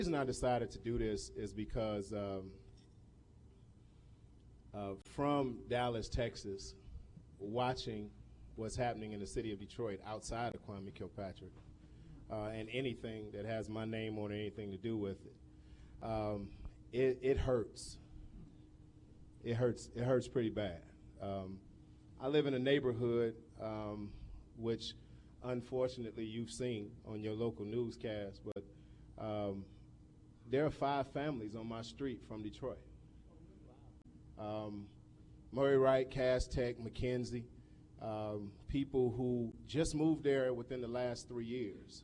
reason I decided to do this is because from Dallas, Texas, watching what's happening in the city of Detroit outside of Kwame Kilpatrick, and anything that has my name on anything to do with it, it hurts. It hurts pretty bad. I live in a neighborhood which unfortunately you've seen on your local newscast, but there are 5 families on my street from Detroit. Murray Wright, Cass Tech, McKenzie, people who just moved there within the last 3 years.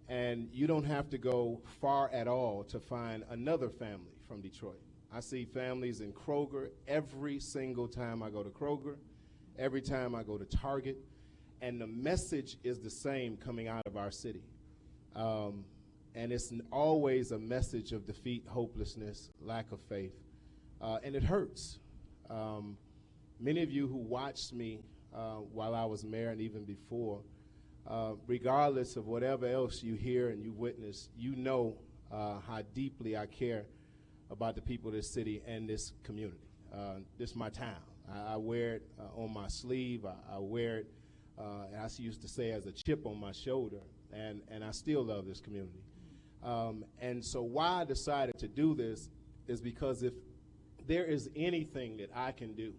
And you don't have to go far at all to find another family from Detroit. I see families in Kroger every single time I go to Kroger, every time I go to Target, and the message is the same coming out of our city. And it's always a message of defeat, hopelessness, lack of faith, and it hurts. Many of you who watched me while I was mayor and even before, regardless of whatever else you hear and you witness, you know how deeply I care about the people of this city and this community. This is my town. I wear it on my sleeve. I wear it, as I used to say, as a chip on my shoulder, and I still love this community. And so why I decided to do this is because if there is anything that I can do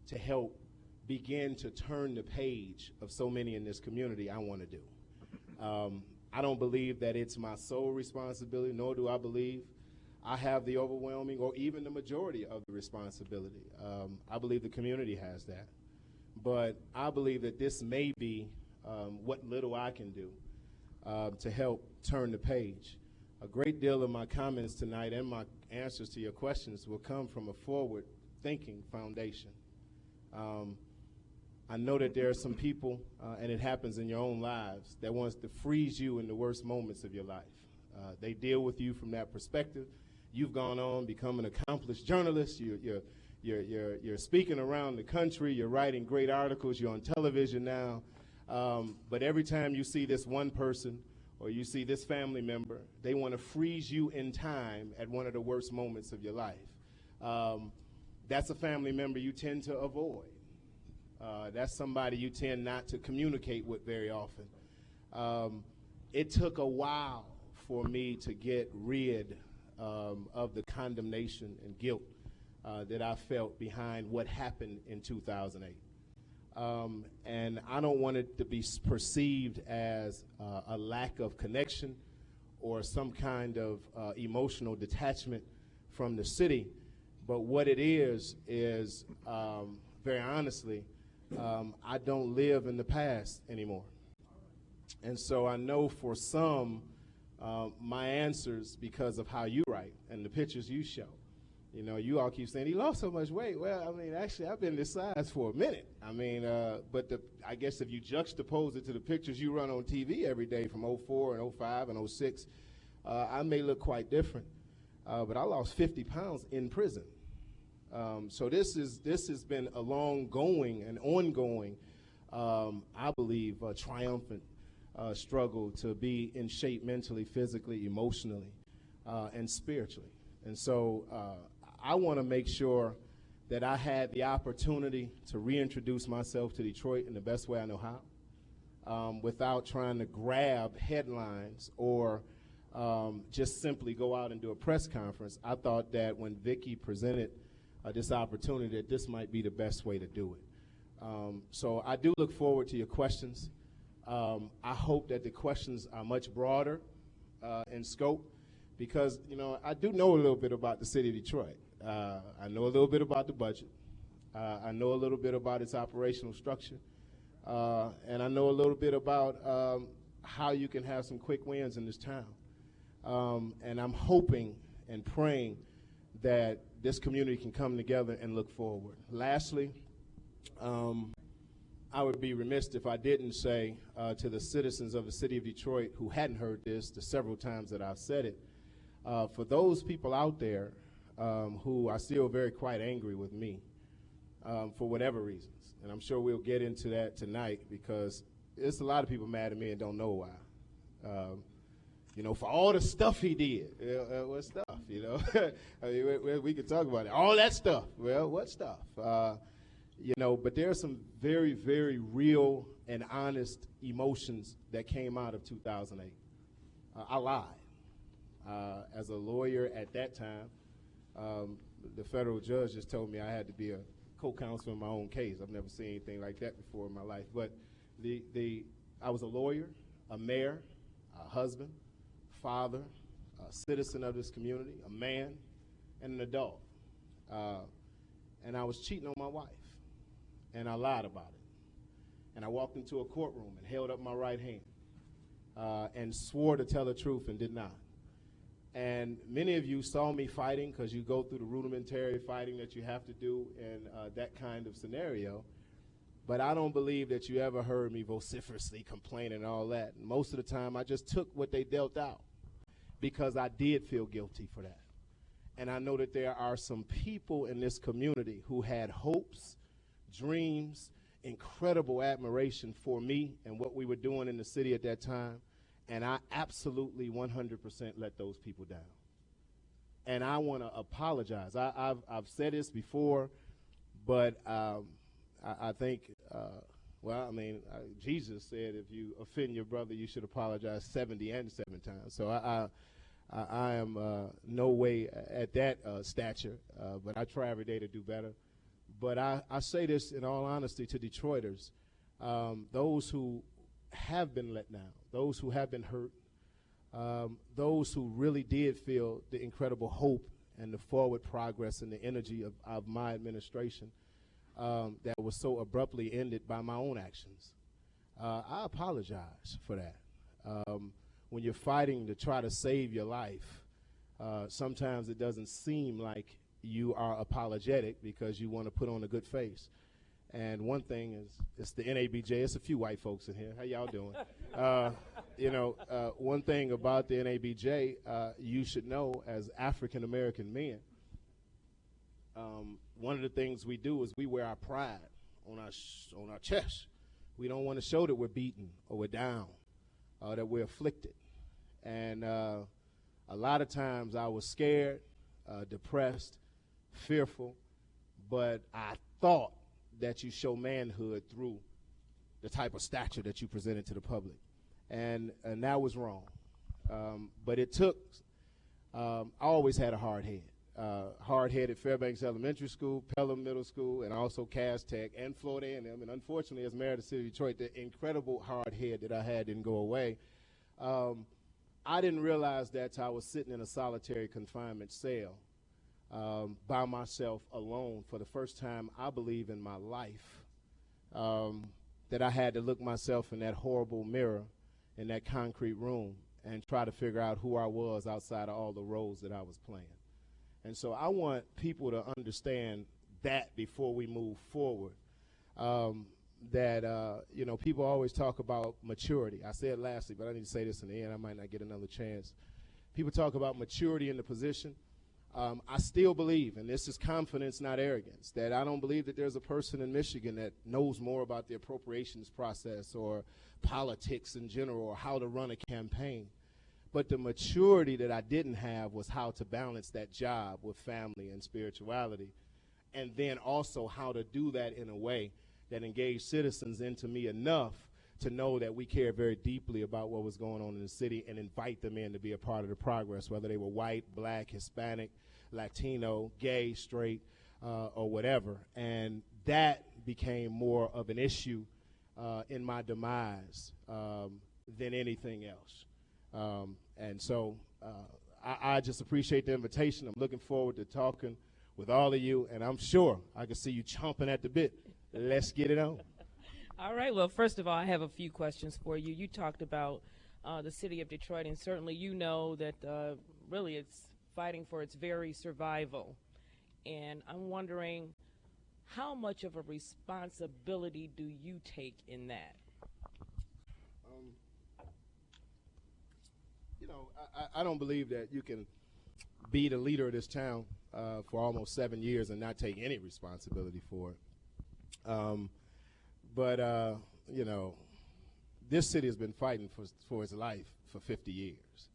to help begin to turn the page of so many in this community, I want to do. I don't believe that it's my sole responsibility, nor do I believe I have the overwhelming or even the majority of the responsibility. I believe the community has that. But I believe that this may be what little I can do to help turn the page. A great deal of my comments tonight and my answers to your questions will come from a forward-thinking foundation. I know that there are some people, and it happens in your own lives, that wants to freeze you in the worst moments of your life. They deal with you from that perspective. You've gone on, become an accomplished journalist. You're speaking around the country. You're writing great articles. You're on television now. But every time you see this one person or you see this family member, they want to freeze you in time at one of the worst moments of your life. That's a family member you tend to avoid. That's somebody you tend not to communicate with very often. It took a while for me to get rid of the condemnation and guilt that I felt behind what happened in 2008. And I don't want it to be perceived as a lack of connection or some kind of emotional detachment from the city. But what it is very honestly, I don't live in the past anymore. And so I know for some, my answers, because of how you write and the pictures you show, you know, you all keep saying he lost so much weight. Well, I mean, actually, I've been this size for a minute. I mean, but I guess if you juxtapose it to the pictures you run on TV every day from 04 and 05 and 06, I may look quite different. But I lost 50 pounds in prison. So this has been a long-going and ongoing, I believe, triumphant struggle to be in shape mentally, physically, emotionally, and spiritually. And so I want to make sure that I had the opportunity to reintroduce myself to Detroit in the best way I know how, without trying to grab headlines or just simply go out and do a press conference. I thought that when Vicki presented this opportunity, that this might be the best way to do it. So I do look forward to your questions. I hope that the questions are much broader in scope, because, you know, I do know a little bit about the city of Detroit. I know a little bit about the budget. I know a little bit about its operational structure. And I know a little bit about how you can have some quick wins in this town. And I'm hoping and praying that this community can come together and look forward. Lastly, I would be remiss if I didn't say to the citizens of the city of Detroit who hadn't heard this the several times that I've said it, for those people out there who are still very quite angry with me for whatever reasons, and I'm sure we'll get into that tonight, because there's a lot of people mad at me and don't know why. for all the stuff he did. What stuff, I mean, we could talk about it. All that stuff. Well, what stuff? But there are some very, very real and honest emotions that came out of 2008. I lied. As a lawyer at that time, the federal judge just told me I had to be a co-counsel in my own case. I've never seen anything like that before in my life. But I was a lawyer, a mayor, a husband, father, a citizen of this community, a man, and an adult. And I was cheating on my wife, and I lied about it. And I walked into a courtroom and held up my right hand and swore to tell the truth and did not. And many of you saw me fighting because you go through the rudimentary fighting that you have to do in that kind of scenario. But I don't believe that you ever heard me vociferously complaining and all that. And most of the time, I just took what they dealt out because I did feel guilty for that. And I know that there are some people in this community who had hopes, dreams, incredible admiration for me and what we were doing in the city at that time. And I absolutely 100% let those people down. And I want to apologize. I've said this before, but I think, Jesus said if you offend your brother, you should apologize 70 and 7 times. So I am no way at that stature, but I try every day to do better. But I say this in all honesty to Detroiters, those who have been let down, those who have been hurt, those who really did feel the incredible hope and the forward progress and the energy of my administration that was so abruptly ended by my own actions. I apologize for that. When you're fighting to try to save your life, sometimes it doesn't seem like you are apologetic because you want to put on a good face. And one thing is, it's the NABJ. It's a few white folks in here. How y'all doing? One thing about the NABJ, you should know as African-American men, one of the things we do is we wear our pride on our chest. We don't want to show that we're beaten or we're down, that we're afflicted. And a lot of times I was scared, depressed, fearful, but I thought that you show manhood through the type of stature that you presented to the public. And that was wrong. But it took, I always had a hard head. Hard-head at Fairbanks Elementary School, Pelham Middle School, and also Cass Tech and Florida A&M. And unfortunately, as mayor of the city of Detroit, the incredible hard head that I had didn't go away. I didn't realize that I was sitting in a solitary confinement cell by myself alone for the first time, I believe, in my life, that I had to look myself in that horrible mirror in that concrete room and try to figure out who I was outside of all the roles that I was playing. And so I want people to understand that before we move forward, people always talk about maturity. I said lastly, but I need to say this in the end. I might not get another chance. People talk about maturity in the position. I still believe, and this is confidence, not arrogance, that I don't believe that there's a person in Michigan that knows more about the appropriations process or politics in general or how to run a campaign. But the maturity that I didn't have was how to balance that job with family and spirituality, and then also how to do that in a way that engaged citizens into me enough to know that we care very deeply about what was going on in the city and invite them in to be a part of the progress, whether they were white, black, Hispanic, Latino, gay, straight, or whatever. And that became more of an issue in my demise than anything else. And so I just appreciate the invitation. I'm looking forward to talking with all of you, and I'm sure I can see you chomping at the bit. Let's get it on. All right. Well, first of all, I have a few questions for you. You talked about the city of Detroit, and certainly you know that really it's fighting for its very survival. And I'm wondering, how much of a responsibility do you take in that? I don't believe that you can be the leader of this town for almost 7 years and not take any responsibility for it. This city has been fighting for its life for 50 years.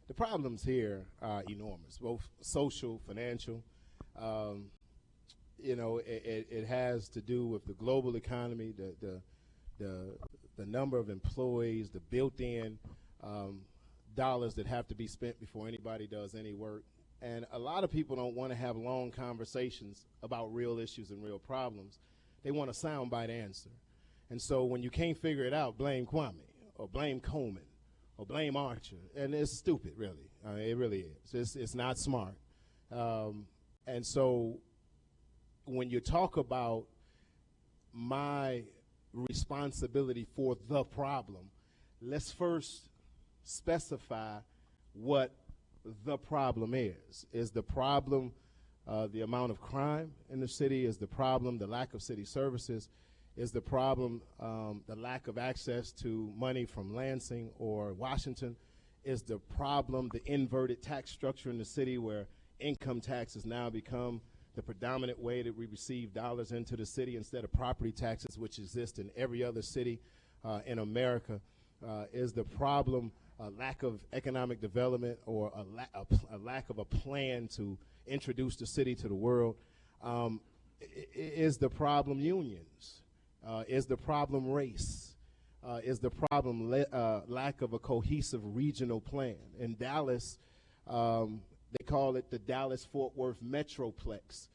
The problems here are enormous, both social, financial. It has to do with the global economy, the number of employees, the built-in dollars that have to be spent before anybody does any work. And a lot of people don't want to have long conversations about real issues and real problems. They want a soundbite answer. And so when you can't figure it out, blame Kwame or blame Coleman or blame Archer. And it's stupid, really. It really is. It's not smart. And so when you talk about my responsibility for the problem, let's first specify what the problem is. Is the problem the amount of crime in the city? Is the problem the lack of city services? Is the problem the lack of access to money from Lansing or Washington? Is the problem the inverted tax structure in the city where income taxes now become the predominant way that we receive dollars into the city instead of property taxes, which exist in every other city in America? Is the problem a lack of economic development or a lack of a plan to introduce the city to the world? Is the problem unions? Is the problem race? Is the problem lack of a cohesive regional plan? In Dallas, they call it the Dallas-Fort Worth Metroplex.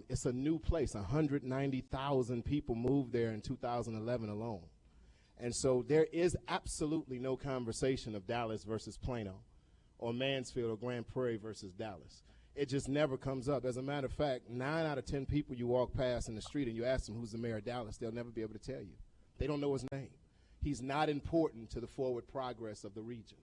It's a new place. 190,000 people moved there in 2011 alone. And so there is absolutely no conversation of Dallas versus Plano or Mansfield or Grand Prairie versus Dallas. It just never comes up. As a matter of fact, 9 out of 10 people you walk past in the street and you ask them who's the mayor of Dallas, they'll never be able to tell you. They don't know his name. He's not important to the forward progress of the region.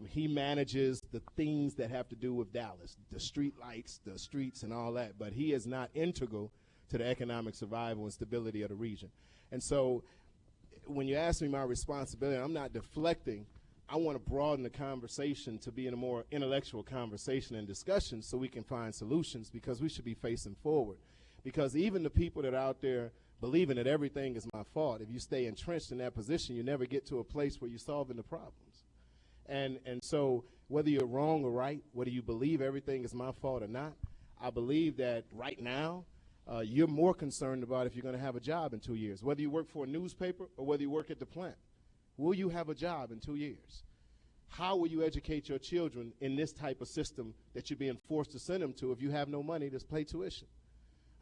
He manages the things that have to do with Dallas, the street lights, the streets, and all that, but he is not integral to the economic survival and stability of the region. And so when you ask me my responsibility, I'm not deflecting. I want to broaden the conversation to be in a more intellectual conversation and discussion so we can find solutions, because we should be facing forward. Because even the people that are out there believing that everything is my fault, if you stay entrenched in that position, you never get to a place where you're solving the problems. And so whether you're wrong or right, whether you believe everything is my fault or not, I believe that right now you're more concerned about if you're going to have a job in 2 years, whether you work for a newspaper or whether you work at the plant. Will you have a job in 2 years? How will you educate your children in this type of system that you're being forced to send them to if you have no money to pay tuition?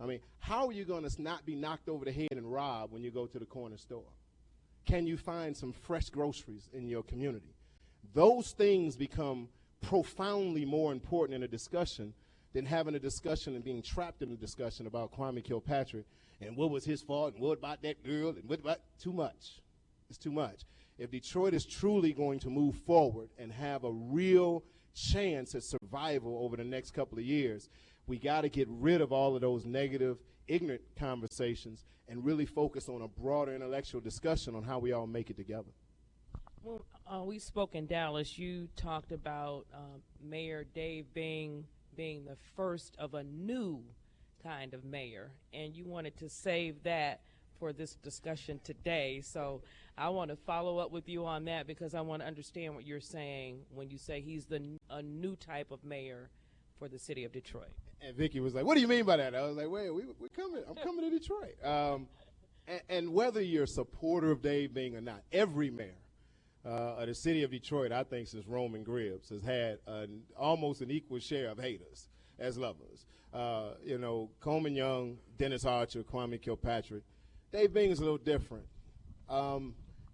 I mean, how are you going to not be knocked over the head and robbed when you go to the corner store? Can you find some fresh groceries in your community? Those things become profoundly more important in a discussion than having a discussion and being trapped in a discussion about Kwame Kilpatrick and what was his fault and what about that girl and what about too much. It's too much. If Detroit is truly going to move forward and have a real chance at survival over the next couple of years, we got to get rid of all of those negative, ignorant conversations and really focus on a broader intellectual discussion on how we all make it together. Well, we spoke in Dallas. You talked about Mayor Dave being the first of a new kind of mayor, and you wanted to save that for this discussion today. So I want to follow up with you on that, because I want to understand what you're saying when you say he's a new type of mayor for the city of Detroit. And Vicky was like, what do you mean by that? I was like, wait, we're coming. I'm coming to Detroit. And whether you're a supporter of Dave being or not, every mayor of the city of Detroit, I think since Roman Gribbs, has had almost an equal share of haters as lovers. Coleman Young, Dennis Archer, Kwame Kilpatrick. Dave Bing is a little different.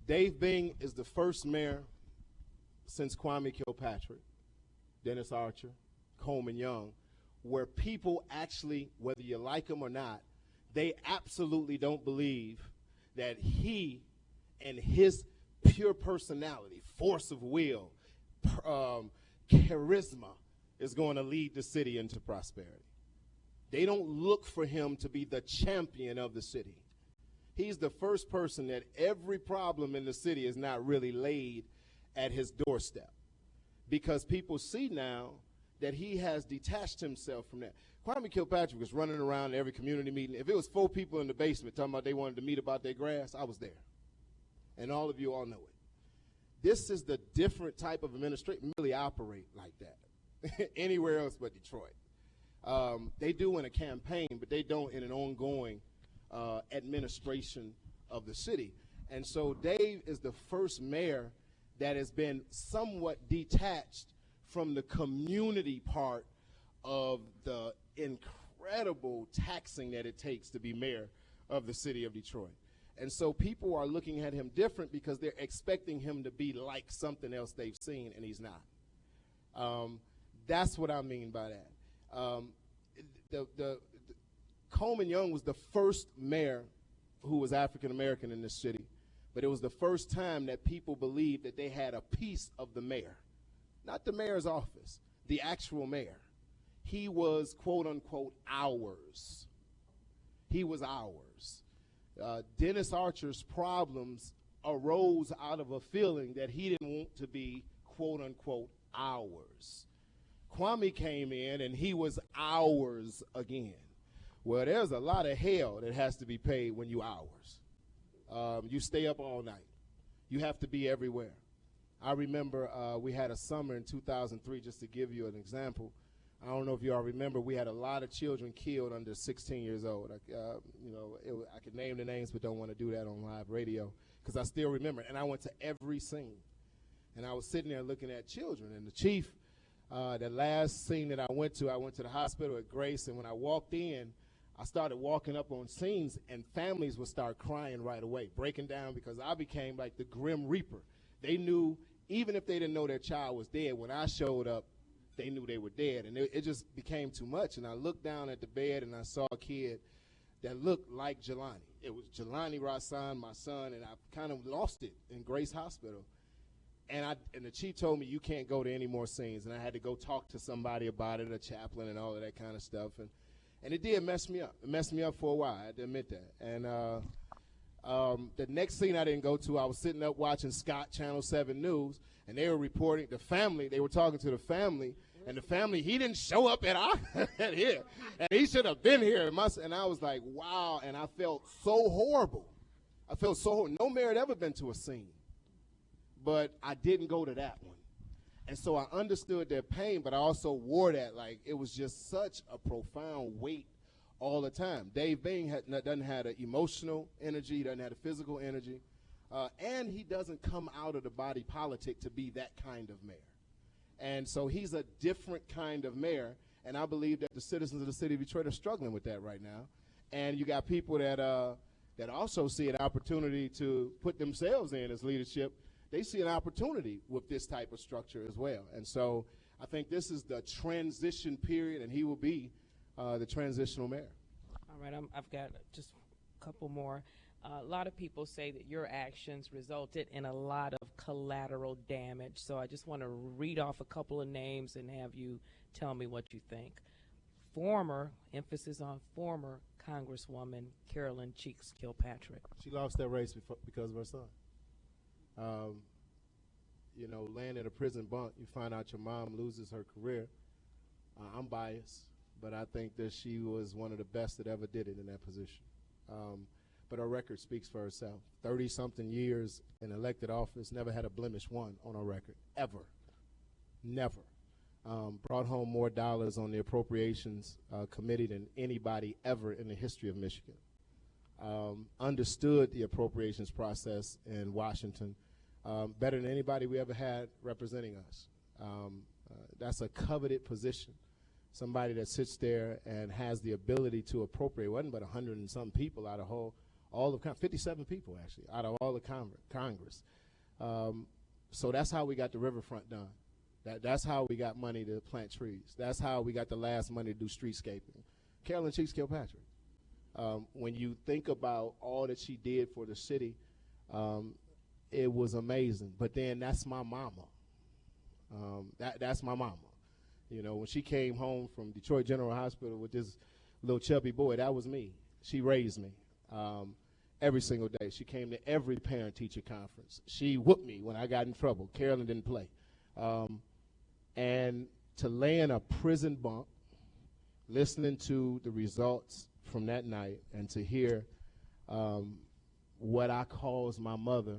Dave Bing is the first mayor since Kwame Kilpatrick, Dennis Archer, Coleman Young, where people actually, whether you like him or not, they absolutely don't believe that he and his pure personality, force of will, charisma is going to lead the city into prosperity. They don't look for him to be the champion of the city. He's the first person that every problem in the city is not really laid at his doorstep, because people see now that he has detached himself from that. Kwame Kilpatrick was running around every community meeting. If it was 4 people in the basement talking about they wanted to meet about their grass, I was there. And all of you all know it. this is the different type of administration really operate like that anywhere else but Detroit. They do in a campaign, but they don't in an ongoing administration of the city. And so Dave is the first mayor that has been somewhat detached from the community part of the incredible taxing that it takes to be mayor of the city of Detroit. And so people are looking at him different because they're expecting him to be like something else they've seen, and he's not. That's what I mean by that. Coleman Young was the first mayor who was African American in this city, but it was the first time that people believed that they had a piece of the mayor, not the mayor's office, the actual mayor. He was, quote unquote, ours. He was ours. Dennis Archer's problems arose out of a feeling that he didn't want to be, quote unquote, ours. Kwame came in and he was ours again. Well, there's a lot of hell that has to be paid when you ours. You stay up all night. You have to be everywhere. I remember we had a summer in 2003, just to give you an example. I don't know if you all remember, we had a lot of children killed under 16 years old. I could name the names, but don't want to do that on live radio because I still remember. And I went to every scene. And I was sitting there looking at children. And the chief, the last scene that I went to the hospital at Grace. And when I walked in, I started walking up on scenes, and families would start crying right away, breaking down because I became like the Grim Reaper. They knew, even if they didn't know their child was dead, when I showed up, they knew they were dead, and it just became too much. And I looked down at the bed, and I saw a kid that looked like Jelani. It was Jelani Rasan, my son, and I kind of lost it in Grace Hospital. And the chief told me, you can't go to any more scenes, and I had to go talk to somebody about it, a chaplain and all of that kind of stuff. And it did mess me up. It messed me up for a while, I had to admit that. And the next scene I didn't go to, I was sitting up watching Scott, Channel 7 News, and they were reporting the family. They were talking to the family, and the family, he didn't show up at here. And he should have been here. And I was like, wow, and I felt so horrible. I felt so horrible. No mayor had ever been to a scene, but I didn't go to that one. And so I understood their pain, but I also wore that like it was just such a profound weight all the time. Dave Bing doesn't have the emotional energy, he doesn't have the physical energy, and he doesn't come out of the body politic to be that kind of mayor. And so he's a different kind of mayor, and I believe that the citizens of the city of Detroit are struggling with that right now. And you got people that also see an opportunity to put themselves in as leadership. They see an opportunity with this type of structure as well. And so I think this is the transition period, and he will be the transitional mayor. All right, I've got just a couple more. A lot of people say that your actions resulted in a lot of collateral damage. So I just want to read off a couple of names and have you tell me what you think. Former, emphasis on former, Congresswoman Carolyn Cheeks Kilpatrick. She lost that race because of her son. Laying in a prison bunk, you find out your mom loses her career. I'm biased, but I think that she was one of the best that ever did it in that position. But her record speaks for herself. 30-something years in elected office, never had a blemish one on her record, ever. Never. Brought home more dollars on the appropriations committee than anybody ever in the history of Michigan. Understood the appropriations process in Washington better than anybody we ever had representing us. That's a coveted position. Somebody that sits there and has the ability to appropriate. It wasn't but 100 and some people out of all of 57 people actually out of all of Congress. So that's how we got the riverfront done. That's how we got money to plant trees. That's how we got the last money to do streetscaping. Carolyn Cheeks Kilpatrick. When you think about all that she did for the city, it was amazing. But then that's my mama. That's my mama. When she came home from Detroit General Hospital with this little chubby boy, that was me. She raised me every single day. She came to every parent-teacher conference. She whooped me when I got in trouble. Carolyn didn't play. And to lay in a prison bunk, listening to the results from that night and to hear what I calls my mother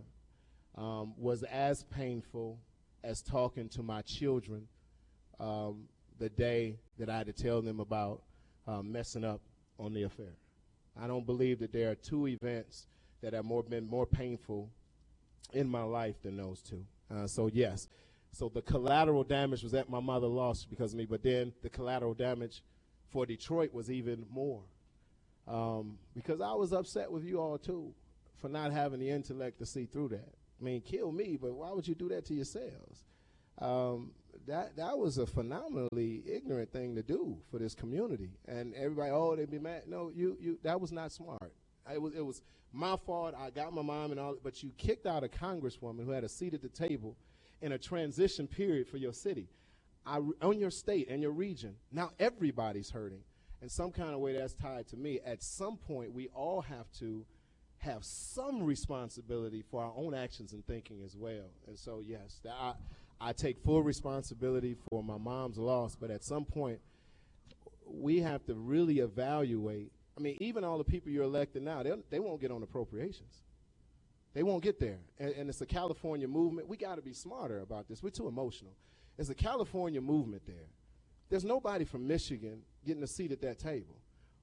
was as painful as talking to my children the day that I had to tell them about messing up on the affair. I don't believe that there are two events that have been more painful in my life than those two. So yes, so the collateral damage was that my mother lost because of me, but then the collateral damage for Detroit was even more. Because I was upset with you all too for not having the intellect to see through that. I mean, kill me, but why would you do that to yourselves? That was a phenomenally ignorant thing to do for this community. And everybody, oh, they'd be mad. No, you that was not smart. It was my fault. I got my mom and all, but you kicked out a congresswoman who had a seat at the table in a transition period for your city, on your state and your region. Now everybody's hurting. In some kind of way that's tied to me. At some point, we all have to have some responsibility for our own actions and thinking as well. And so, yes, I take full responsibility for my mom's loss, but at some point, we have to really evaluate. I mean, even all the people you're electing now, they won't get on appropriations. They won't get there. And it's a California movement. We got to be smarter about this. We're too emotional. There's a California movement there. There's nobody from Michigan getting a seat at that table.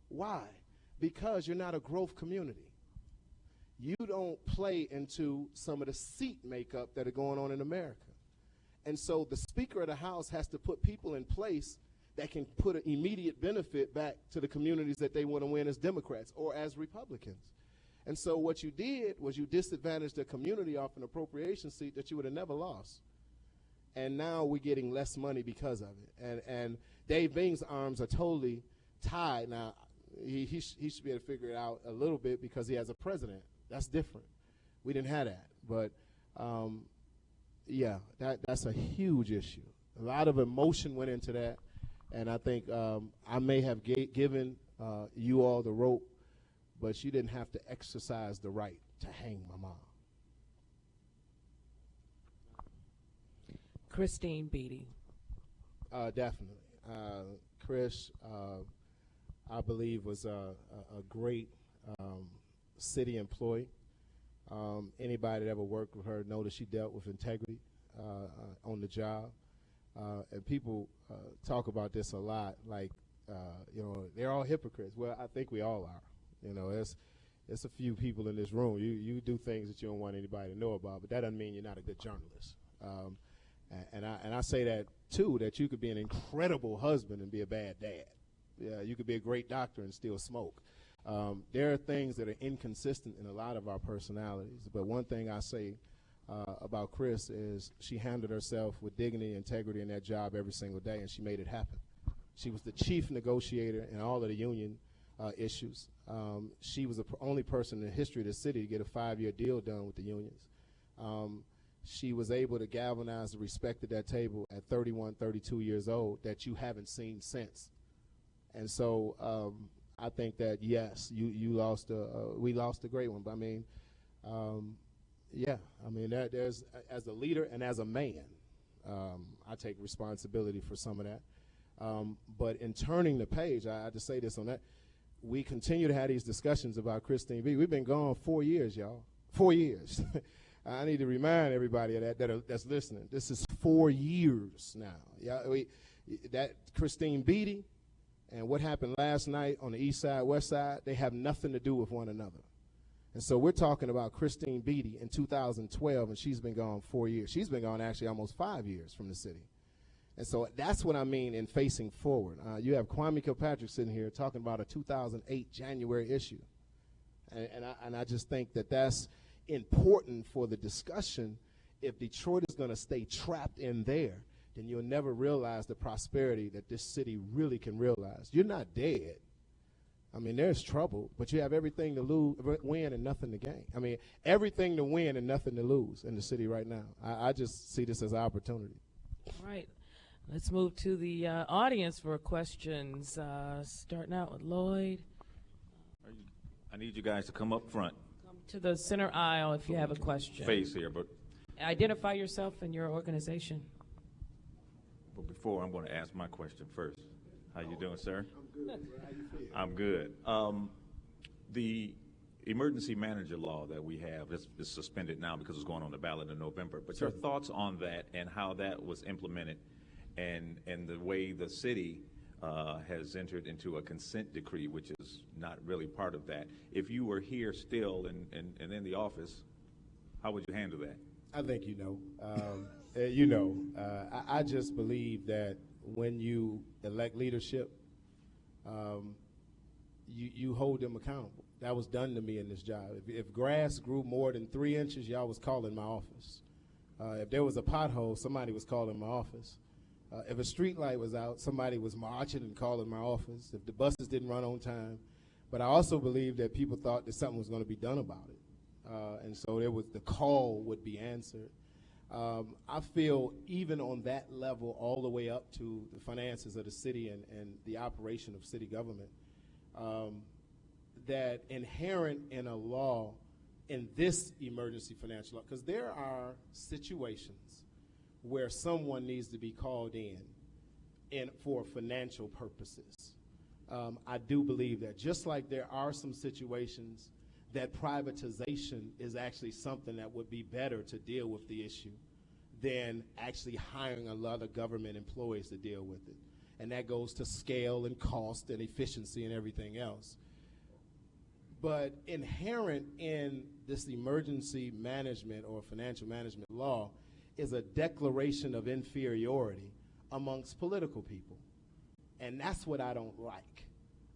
Why? Because you're not a growth community. You don't play into some of the seat makeup that are going on in America. And so the Speaker of the House has to put people in place that can put an immediate benefit back to the communities that they want to win as Democrats or as Republicans. And so what you did was you disadvantaged the community off an appropriation seat that you would have never lost. And now we're getting less money because of it. And Dave Bing's arms are totally tied. Now, he should be able to figure it out a little bit because he has a president. That's different. We didn't have that. But, yeah, that's a huge issue. A lot of emotion went into that. And I think I may have given you all the rope, but you didn't have to exercise the right to hang my mom. Christine Beatty. Definitely. Chris, I believe, was a great city employee. Anybody that ever worked with her know that she dealt with integrity on the job. And people talk about this a lot, like, you know, they're all hypocrites. Well, I think we all are. You know, there's a few people in this room. You do things that you don't want anybody to know about, but that doesn't mean you're not a good journalist. And I say that, too, that you could be an incredible husband and be a bad dad. Yeah, you could be a great doctor and still smoke. There are things that are inconsistent in a lot of our personalities. But one thing I say about Chris is she handled herself with dignity and integrity in that job every single day, and she made it happen. She was the chief negotiator in all of the union issues. She was the only person in the history of the city to get a 5-year deal done with the unions. She was able to galvanize the respect at that table at 31, 32 years old that you haven't seen since. And so I think that, yes, we lost a great one. But I mean, yeah, I mean, there's, as a leader and as a man, I take responsibility for some of that. But in turning the page, I have to say this on that, we continue to have these discussions about Christine B. We've been gone 4 years, y'all. 4 years. I need to remind everybody of that's listening. This is 4 years now. Yeah, that Christine Beatty and what happened last night on the east side, west side, they have nothing to do with one another. And so we're talking about Christine Beatty in 2012, and she's been gone 4 years. She's been gone actually almost 5 years from the city. And so that's what I mean in facing forward. You have Kwame Kilpatrick sitting here talking about a 2008 January issue. And I just think that that's important for the discussion. If Detroit is going to stay trapped in there, then you'll never realize the prosperity that this city really can realize. You're not dead. I mean, there's trouble, but you have everything to win and nothing to gain. I mean, everything to win and nothing to lose in the city right now. I just see this as an opportunity. All right. Let's move to the audience for questions, starting out with Lloyd. I need you guys to come up front. Come to the center aisle if you have a question. Face here, but Identify yourself and your organization. But before, I'm going to ask my question first. How you doing, sir? I'm good. How you feel? I'm good. The emergency manager law that we have is suspended now because it's going on the ballot in November. But Sure. your thoughts on that and how that was implemented, and the way the city has entered into a consent decree, which is not really part of that. If you were here still and in the office, how would you handle that? I think I just believe that when you elect leadership, you hold them accountable. That was done to me in this job. If grass grew more than 3 inches, y'all was calling my office. If there was a pothole, somebody was calling my office. If a street light was out, somebody was marching and calling my office. If the buses didn't run on time. But I also believe that people thought that something was going to be done about it. And so the call would be answered. I feel even on that level, all the way up to the finances of the city and the operation of city government, that inherent in a law, in this emergency financial law, because there are situations where someone needs to be called in for financial purposes. I do believe that, just like there are some situations that privatization is actually something that would be better to deal with the issue than actually hiring a lot of government employees to deal with it. And that goes to scale and cost and efficiency and everything else. But inherent in this emergency management or financial management law is a declaration of inferiority amongst political people. And that's what I don't like.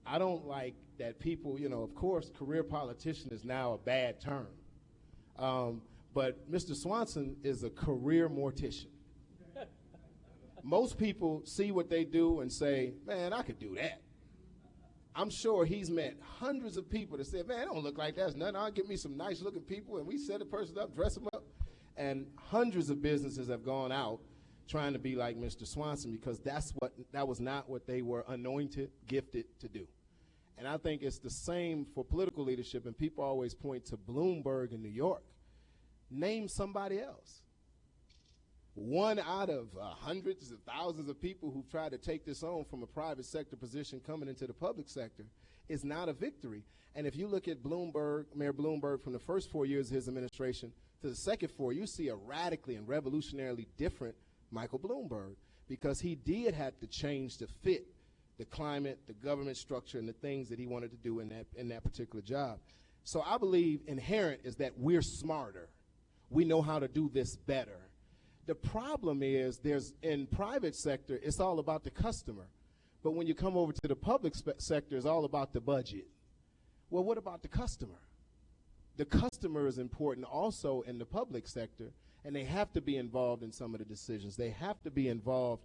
I don't like that people, of course, career politician is now a bad term. But Mr. Swanson is a career mortician. Most people see what they do and say, man, I could do that. I'm sure he's met hundreds of people that said, man, it don't look like that's nothing. I'll get me some nice looking people and we set a person up, dress them up. And hundreds of businesses have gone out trying to be like Mr. Swanson because that was not what they were anointed, gifted to do. And I think it's the same for political leadership, and people always point to Bloomberg in New York. Name somebody else. One out of hundreds of thousands of people who've tried to take this on from a private sector position coming into the public sector is not a victory. And if you look at Bloomberg, Mayor Bloomberg, from the first 4 years of his administration to the second 4, you see a radically and revolutionarily different Michael Bloomberg, because he did have to change to fit the climate, the government structure, and the things that he wanted to do in that particular job. So I believe inherent is that we're smarter. We know how to do this better. The problem is in private sector, it's all about the customer. But when you come over to the public sector, it's all about the budget. Well, what about the customer? The customer is important also in the public sector, and they have to be involved in some of the decisions. They have to be involved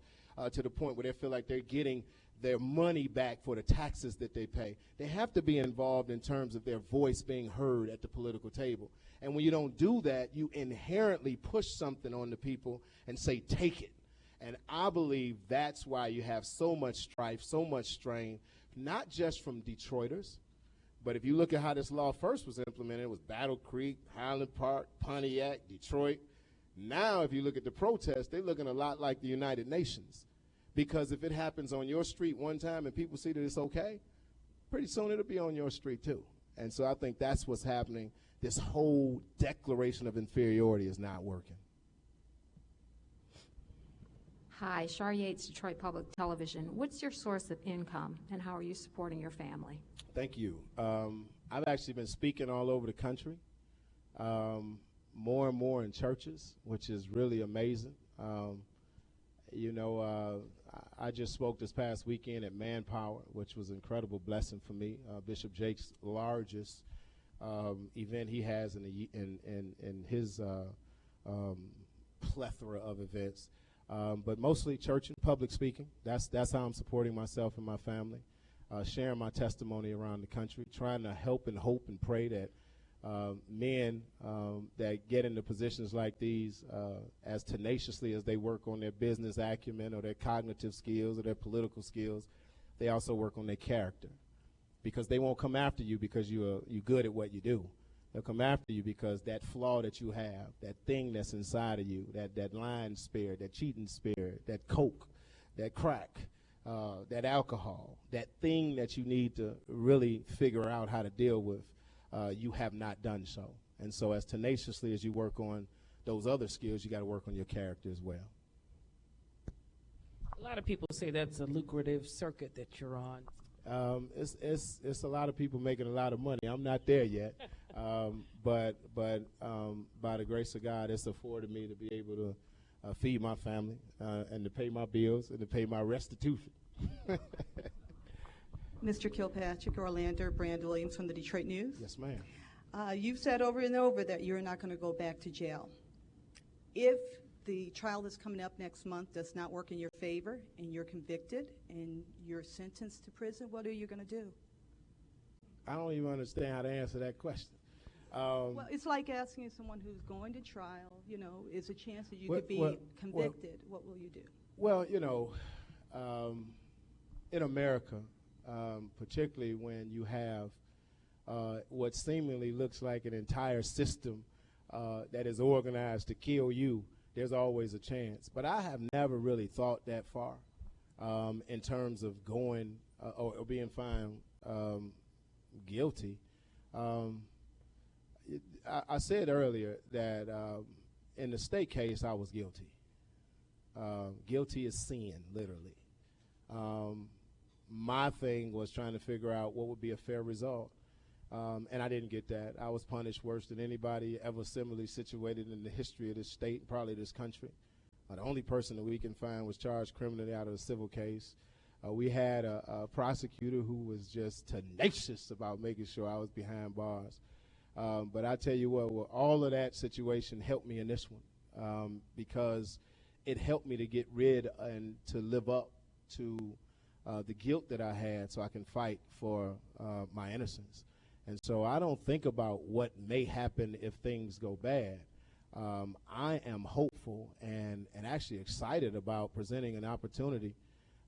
to the point where they feel like they're getting their money back for the taxes that they pay. They have to be involved in terms of their voice being heard at the political table. And when you don't do that, you inherently push something on the people and say, take it. And I believe that's why you have so much strife, so much strain, not just from Detroiters, but if you look at how this law first was implemented, it was Battle Creek, Highland Park, Pontiac, Detroit. Now, if you look at the protests, they're looking a lot like the United Nations. Because if it happens on your street one time and people see that it's okay, pretty soon it'll be on your street too. And so I think that's what's happening. This whole declaration of inferiority is not working. Hi, Shar Yates, Detroit Public Television. What's your source of income and how are you supporting your family? Thank you. I've actually been speaking all over the country, more and more in churches, which is really amazing. I just spoke this past weekend at Manpower, which was an incredible blessing for me. Bishop Jake's largest event he has in his plethora of events, but mostly church and public speaking. That's how I'm supporting myself and my family, sharing my testimony around the country, trying to help and hope and pray that men that get into positions like these as tenaciously as they work on their business acumen or their cognitive skills or their political skills, they also work on their character, because they won't come after you because you're good at what you do. They'll come after you because that flaw that you have, that thing that's inside of you, that lying spirit, that cheating spirit, that coke, that crack, that alcohol, that thing that you need to really figure out how to deal with, you have not done so. And so as tenaciously as you work on those other skills, you got to work on your character as well. A lot of people say that's a lucrative circuit that you're on. It's a lot of people making a lot of money. I'm not there yet, but by the grace of God, it's afforded me to be able to feed my family and to pay my bills and to pay my restitution. Mr. Kilpatrick, Orlando, Brand Williams from the Detroit News. Yes, ma'am. You've said over and over that you're not going to go back to jail. If the trial that's coming up next month does not work in your favor and you're convicted and you're sentenced to prison, what are you going to do? I don't even understand how to answer that question. Well, it's like asking someone who's going to trial, is a chance that you could be convicted. What will you do? Well, in America, particularly when you have what seemingly looks like an entire system that is organized to kill you, there's always a chance. But I have never really thought that far in terms of going or being found guilty. I said earlier that in the state case, I was guilty. Guilty is sin, literally. My thing was trying to figure out what would be a fair result. And I didn't get that. I was punished worse than anybody ever similarly situated in the history of this state, probably this country. The only person that we can find was charged criminally out of a civil case. We had a prosecutor who was just tenacious about making sure I was behind bars. But I tell you what, all of that situation helped me in this one because it helped me to get rid and to live up to the guilt that I had so I can fight for my innocence. And so I don't think about what may happen if things go bad. I am hopeful and actually excited about presenting an opportunity.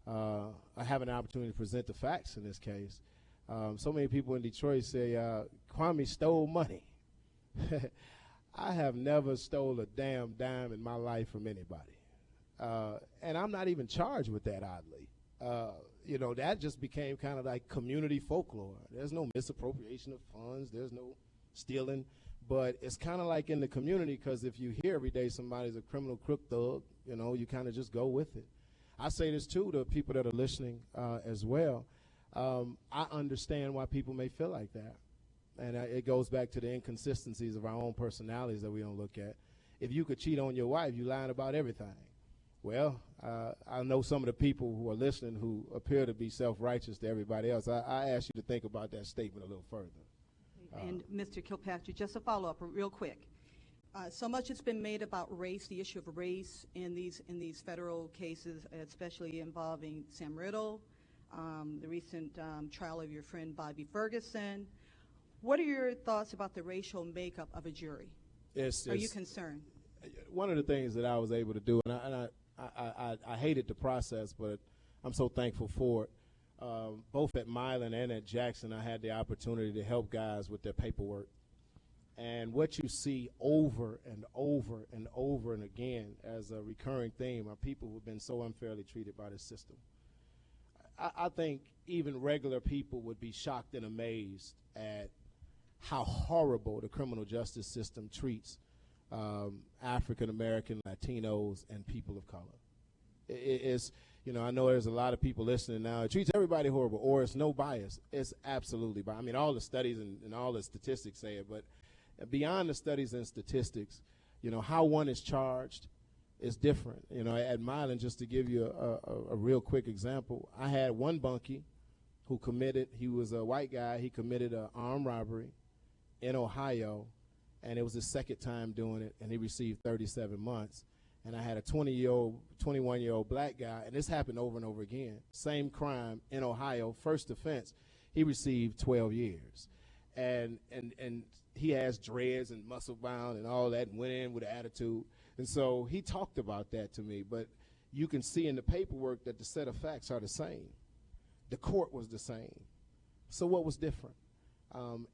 I have an opportunity to present the facts in this case. So many people in Detroit say, Kwame stole money. I have never stole a damn dime in my life from anybody. And I'm not even charged with that, oddly. That just became kind of like community folklore. There's no misappropriation of funds. There's no stealing. But it's kind of like in the community because if you hear every day somebody's a criminal crook thug, you kind of just go with it. I say this, too, to people that are listening as well. I understand why people may feel like that. And it goes back to the inconsistencies of our own personalities that we don't look at. If you could cheat on your wife, you're lying about everything. Well, I know some of the people who are listening who appear to be self-righteous to everybody else. I ask you to think about that statement a little further. And Mr. Kilpatrick, just a follow-up real quick. So much has been made about race, the issue of race in these federal cases, especially involving Sam Riddle, the recent trial of your friend Bobby Ferguson. What are your thoughts about the racial makeup of a jury? Are you concerned? One of the things that I was able to do, and I hated the process, but I'm so thankful for it. Both at Milan and at Jackson, I had the opportunity to help guys with their paperwork. And what you see over and over and over and again as a recurring theme are people who have been so unfairly treated by the system. I think even regular people would be shocked and amazed at how horrible the criminal justice system treats African American, Latinos, and people of color. It's, I know there's a lot of people listening now. It treats everybody horrible, or it's no bias. It's absolutely biased. I mean, all the studies and all the statistics say it, but beyond the studies and statistics, how one is charged is different. At Milan, just to give you a real quick example, I had one bunkie who he was a white guy, he committed an armed robbery in Ohio, and it was his second time doing it, and he received 37 months. And I had a 21-year-old black guy, and this happened over and over again. Same crime in Ohio, first offense, he received 12 years. And he has dreads and muscle bound and all that and went in with an attitude. And so he talked about that to me. But you can see in the paperwork that the set of facts are the same. The court was the same. So what was different?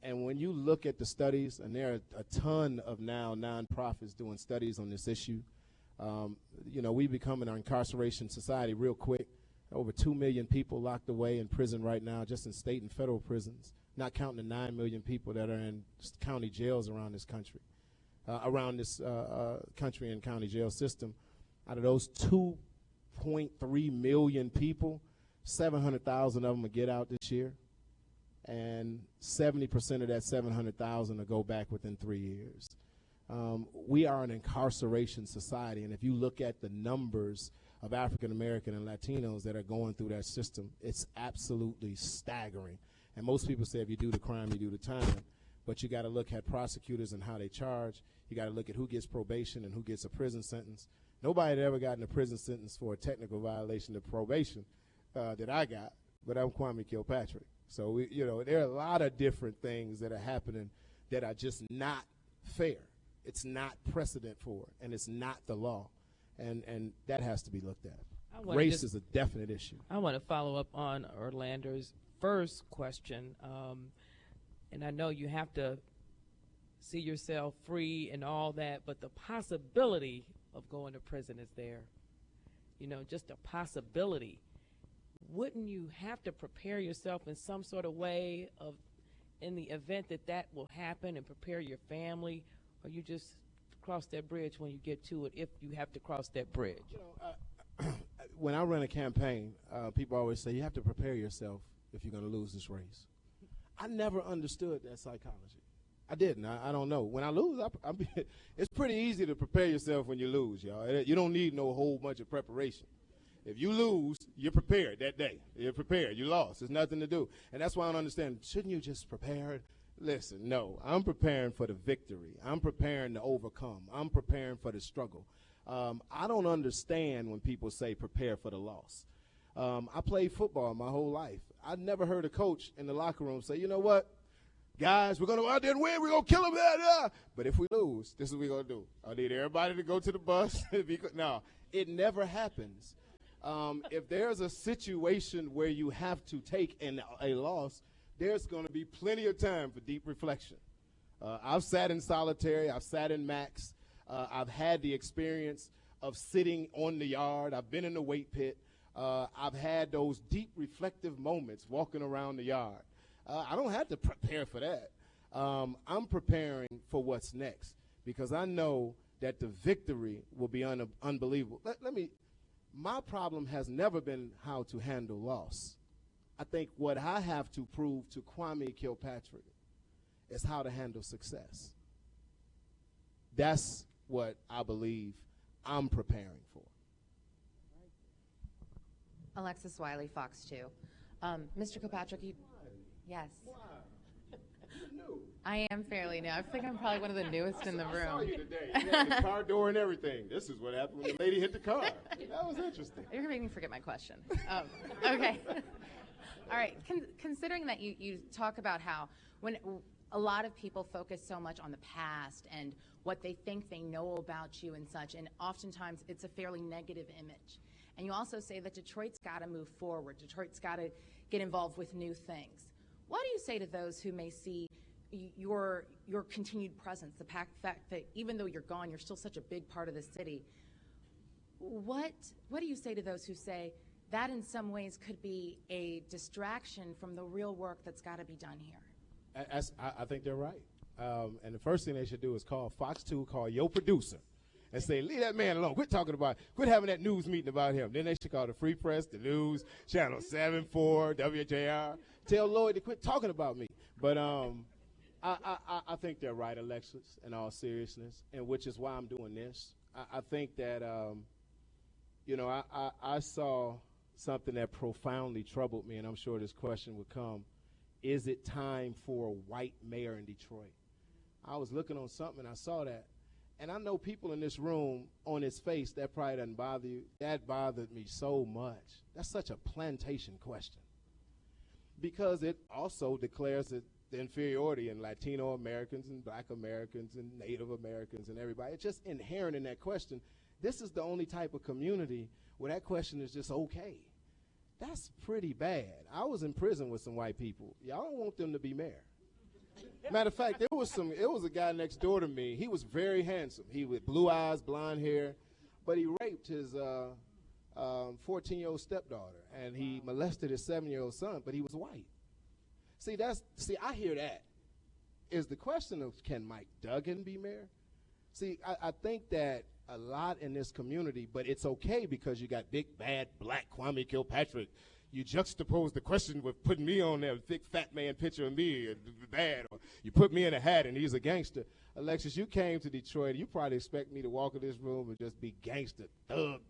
And when you look at the studies, and there are a ton of now nonprofits doing studies on this issue, we become an incarceration society real quick. Over 2 million people locked away in prison right now, just in state and federal prisons. not counting the 9 million people that are in county jails around this country, country and county jail system. Out of those 2.3 million people, 700,000 of them will get out this year, and 70% of that 700,000 will go back within 3 years. We are an incarceration society, and if you look at the numbers of African American and Latinos that are going through that system, it's absolutely staggering. And most people say if you do the crime, you do the time, but you got to look at prosecutors and how they charge. You got to look at who gets probation and who gets a prison sentence. Nobody had ever gotten a prison sentence for a technical violation of probation that I got, but I'm Kwame Kilpatrick. So, there are a lot of different things that are happening that are just not fair. It's not precedent for it, and it's not the law, and that has to be looked at. Race is a definite issue. I want to follow up on Orlando's first question, and I know you have to see yourself free and all that, but the possibility of going to prison is there. Just a possibility. Wouldn't you have to prepare yourself in some sort of way in the event that will happen, and prepare your family, or you just cross that bridge when you get to it, if you have to cross that bridge? When I run a campaign, people always say you have to prepare yourself if you're going to lose this race. I never understood that psychology. I didn't. I don't know. When I lose, it's pretty easy to prepare yourself when you lose, y'all. You don't need no whole bunch of preparation. If you lose, you're prepared that day. You're prepared. You lost. There's nothing to do. And that's why I don't understand. Shouldn't you just prepare? Listen, no. I'm preparing for the victory. I'm preparing to overcome. I'm preparing for the struggle. I don't understand when people say prepare for the loss. I played football my whole life. I never heard a coach in the locker room say, you know what, guys, we're going to go out there and win. We're going to kill them. But if we lose, this is what we're going to do. I need everybody to go to the bus. No, it never happens. If there's a situation where you have to take a loss, there's going to be plenty of time for deep reflection. I've sat in solitary. I've sat in max. I've had the experience of sitting on the yard. I've been in the weight pit. I've had those deep reflective moments walking around the yard. I don't have to prepare for that. I'm preparing for what's next because I know that the victory will be unbelievable. My problem has never been how to handle loss. I think what I have to prove to Kwame Kilpatrick is how to handle success. That's what I believe I'm preparing for. Alexis Wiley, Fox 2. Mr. Kilpatrick, yes. Why? You're new. I am fairly new. I think I'm probably one of the newest in the room. I saw you today. You had the car door and everything. This is what happened when the lady hit the car. That was interesting. You're going to make me forget my question. Okay. All right. Considering that you talk about how when a lot of people focus so much on the past and what they think they know about you and such, and oftentimes it's a fairly negative image. And you also say that Detroit's got to move forward. Detroit's got to get involved with new things. What do you say to those who may see your continued presence, the fact that even though you're gone, you're still such a big part of the city? What do you say to those who say that in some ways could be a distraction from the real work that's got to be done here? I think they're right. And the first thing they should do is call Fox 2, call your producer, and say, leave that man alone. Quit having that news meeting about him. Then they should call the Free Press, the News, Channel 7-4, WJR. Tell Lloyd to quit talking about me. But I think they're right, Alexis, in all seriousness, and which is why I'm doing this. I think that, I saw something that profoundly troubled me, and I'm sure this question would come. Is it time for a white mayor in Detroit? I was looking on something, and I saw that. And I know people in this room, on his face, that probably doesn't bother you. That bothered me so much. That's such a plantation question. Because it also declares that the inferiority in Latino Americans and Black Americans and Native Americans and everybody. It's just inherent in that question. This is the only type of community where that question is just okay. That's pretty bad. I was in prison with some white people. Y'all don't want them to be mayor. Matter of fact, it was a guy next door to me. He was very handsome. He with blue eyes, blonde hair, but he raped his 14-year-old stepdaughter, and he molested his 7-year-old son, but he was white. See, I hear that. Is the question of, can Mike Duggan be mayor? See, I think that a lot in this community, but it's okay because you got big, bad, black Kwame Kilpatrick. You juxtapose the question with putting me on there, big fat man picture of me, bad, or you put me in a hat and he's a gangster. Alexis, you came to Detroit. You probably expect me to walk in this room and just be gangster, thug,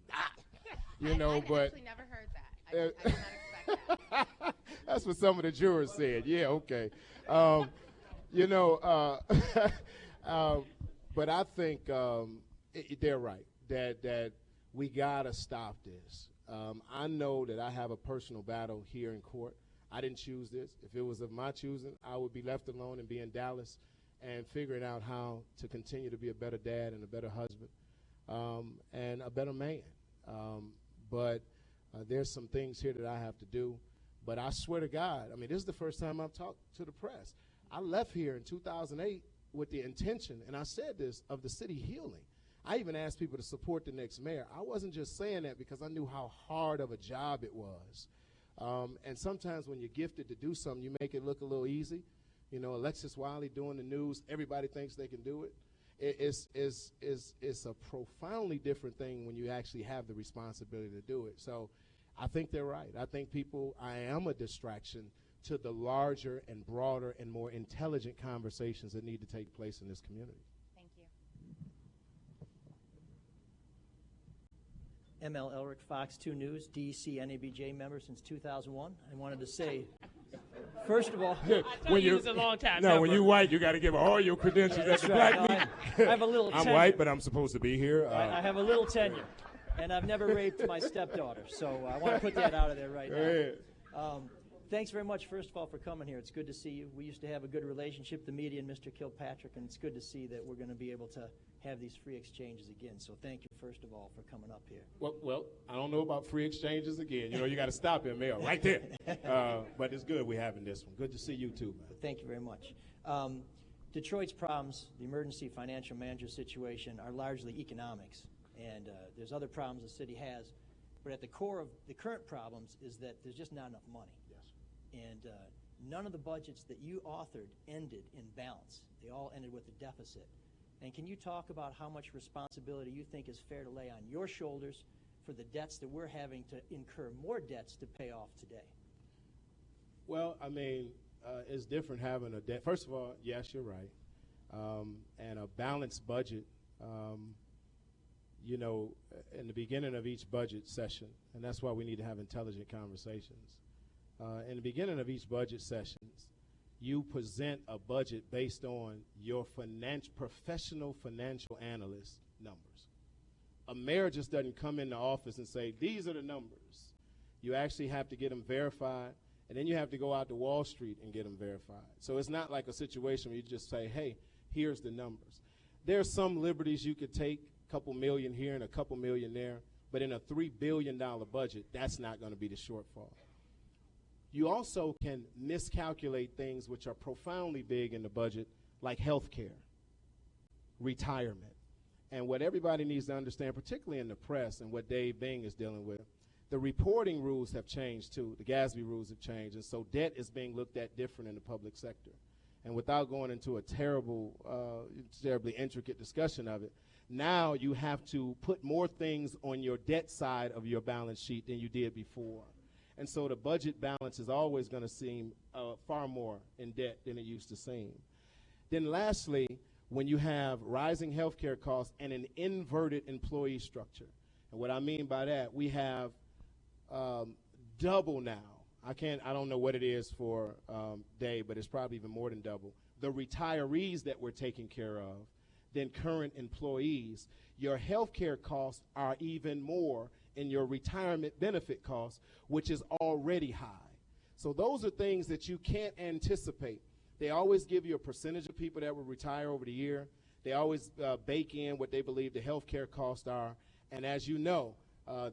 you know, I but. actually never heard that. I did not expect that. That's what some of the jurors said. Yeah, okay. But I think they're right, that we got to stop this. I know that I have a personal battle here in court. I didn't choose this. If it was of my choosing, I would be left alone and be in Dallas and figuring out how to continue to be a better dad and a better husband and a better man. But there's some things here that I have to do. But I swear to God, I mean, this is the first time I've talked to the press. I left here in 2008 with the intention, and I said this, of the city healing. I even asked people to support the next mayor. I wasn't just saying that because I knew how hard of a job it was. And sometimes when you're gifted to do something, you make it look a little easy. You know, Alexis Wiley doing the news, everybody thinks they can do it. It's a profoundly different thing when you actually have the responsibility to do it. So I think they're right. I am a distraction to the larger and broader and more intelligent conversations that need to take place in this community. Thank you. ML Elric, Fox 2 News, DC NABJ member since 2001. I wanted to say, first of all, When you was a long time. No, when you're white, you got to give all your credentials at the black right. meeting. I have a little I'm tenure. white, but I'm supposed to be here. I have a little tenure, and I've never raped my stepdaughter, so I want to put that out of there right Go now. ahead. Thanks very much, first of all, for coming here. It's good to see you. We used to have a good relationship, the media and Mr. Kilpatrick, and it's good to see that we're going to be able to have these free exchanges again. So thank you, first of all, for coming up here. Well, I don't know about free exchanges again. You know, you got to stop him there, right there. But it's good we're having this one. Good to see you too, man. Thank you very much. Detroit's problems, the emergency financial manager situation, are largely economics, and there's other problems the city has. But at the core of the current problems is that there's just not enough money. Yes. And none of the budgets that you authored ended in balance. They all ended with a deficit. And can you talk about how much responsibility you think is fair to lay on your shoulders for the debts that we're having to incur more debts to pay off today? Well, I mean, it's different having a debt. First of all, yes, you're right. And a balanced budget, you know, in the beginning of each budget session, and that's why we need to have intelligent conversations. In the beginning of each budget sessions, you present a budget based on your professional financial analyst numbers. A mayor just doesn't come into office and say, these are the numbers. You actually have to get them verified, and then you have to go out to Wall Street and get them verified. So it's not like a situation where you just say, hey, here's the numbers. There are some liberties you could take, a couple million here and a couple million there, but in a $3 billion budget, that's not going to be the shortfall. You also can miscalculate things which are profoundly big in the budget, like health care, retirement. And what everybody needs to understand, particularly in the press and what Dave Bing is dealing with, the reporting rules have changed too. The GASB rules have changed, and so debt is being looked at different in the public sector. And without going into a terribly intricate discussion of it, now you have to put more things on your debt side of your balance sheet than you did before. And so the budget balance is always going to seem far more in debt than it used to seem. Then lastly, when you have rising healthcare costs and an inverted employee structure, and what I mean by that, we have double now. I don't know what it is for Dave, but it's probably even more than double. The retirees that we're taking care of than current employees. Your healthcare costs are even more in your retirement benefit costs, which is already high. So those are things that you can't anticipate. They always give you a percentage of people that will retire over the year. They always bake in what they believe the healthcare costs are. And as you know,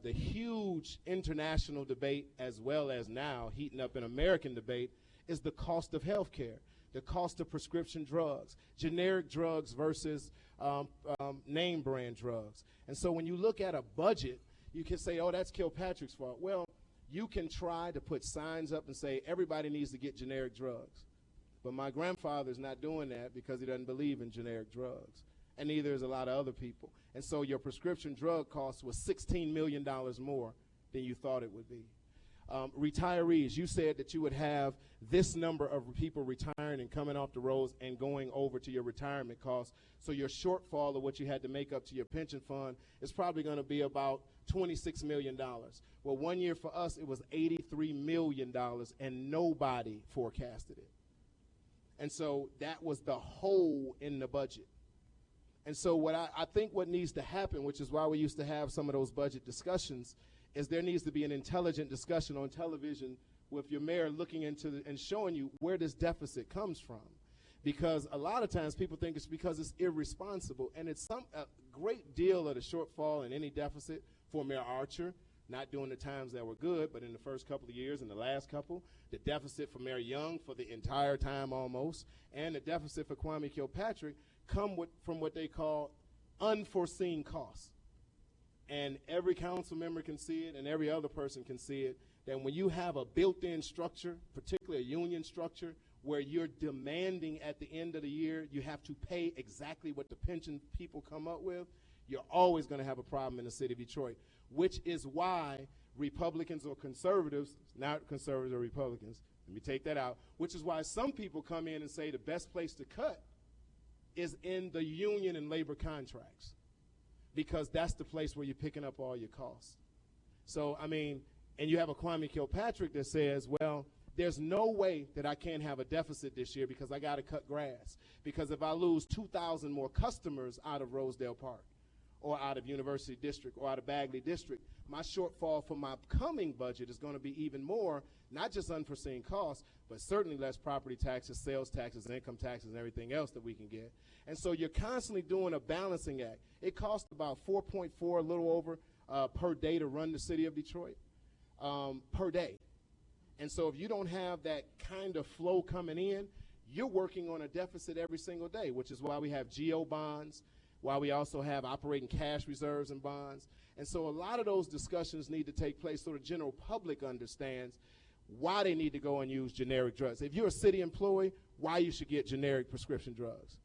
the huge international debate, as well as now heating up an American debate, is the cost of healthcare, the cost of prescription drugs, generic drugs versus name brand drugs. And so when you look at a budget, you can say, oh, that's Kilpatrick's fault. Well, You can try to put signs up and say everybody needs to get generic drugs. But my grandfather's not doing that because he doesn't believe in generic drugs. And neither is a lot of other people. And so your prescription drug cost was $16 million more than you thought it would be. Retirees, you said that you would have this number of people retiring and coming off the rolls and going over to your retirement costs. So your shortfall of what you had to make up to your pension fund is probably going to be about $26 million. Well, 1 year for us, it was $83 million, and nobody forecasted it. And so that was the hole in the budget. And so what I think what needs to happen, which is why we used to have some of those budget discussions, is there needs to be an intelligent discussion on television with your mayor looking into and showing you where this deficit comes from. Because a lot of times people think it's because it's irresponsible, and it's a great deal of the shortfall in any deficit for Mayor Archer, not during the times that were good, but in the first couple of years and the last couple, the deficit for Mayor Young for the entire time almost, and the deficit for Kwame Kilpatrick come from what they call unforeseen costs. And every council member can see it, and every other person can see it, that when you have a built-in structure, particularly a union structure, where you're demanding at the end of the year you have to pay exactly what the pension people come up with, you're always going to have a problem in the city of Detroit, which is why Republicans or conservatives, not conservatives or Republicans, let me take that out, which is why some people come in and say the best place to cut is in the union and labor contracts, because that's the place where you're picking up all your costs. So, I mean, and you have a Kwame Kilpatrick that says, well, there's no way that I can't have a deficit this year because I got to cut grass. Because if I lose 2,000 more customers out of Rosedale Park or out of University District or out of Bagley District, my shortfall for my coming budget is going to be even more, not just unforeseen costs, but certainly less property taxes, sales taxes, income taxes, and everything else that we can get. And so you're constantly doing a balancing act. It costs about $4.4, a little over, per day to run the city of Detroit, per day. And so if you don't have that kind of flow coming in, you're working on a deficit every single day, which is why we have GO bonds, why we also have operating cash reserves and bonds. And so a lot of those discussions need to take place so the general public understands why they need to go and use generic drugs. If you're a city employee, why you should get generic prescription drugs.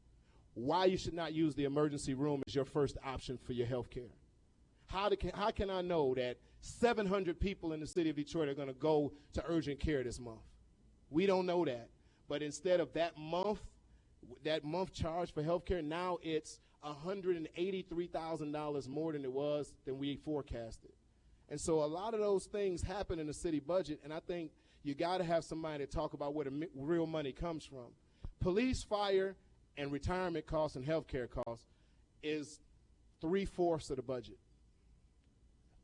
Why you should not use the emergency room as your first option for your health care. How can I know that 700 people in the city of Detroit are going to go to urgent care this month? We don't know that. But instead of that month charge for health care, now it's $183,000 more than it was than we forecasted. And so a lot of those things happen in the city budget, and I think you got to have somebody to talk about where the real money comes from. Police, fire, and retirement costs and health care costs is 3/4 of the budget.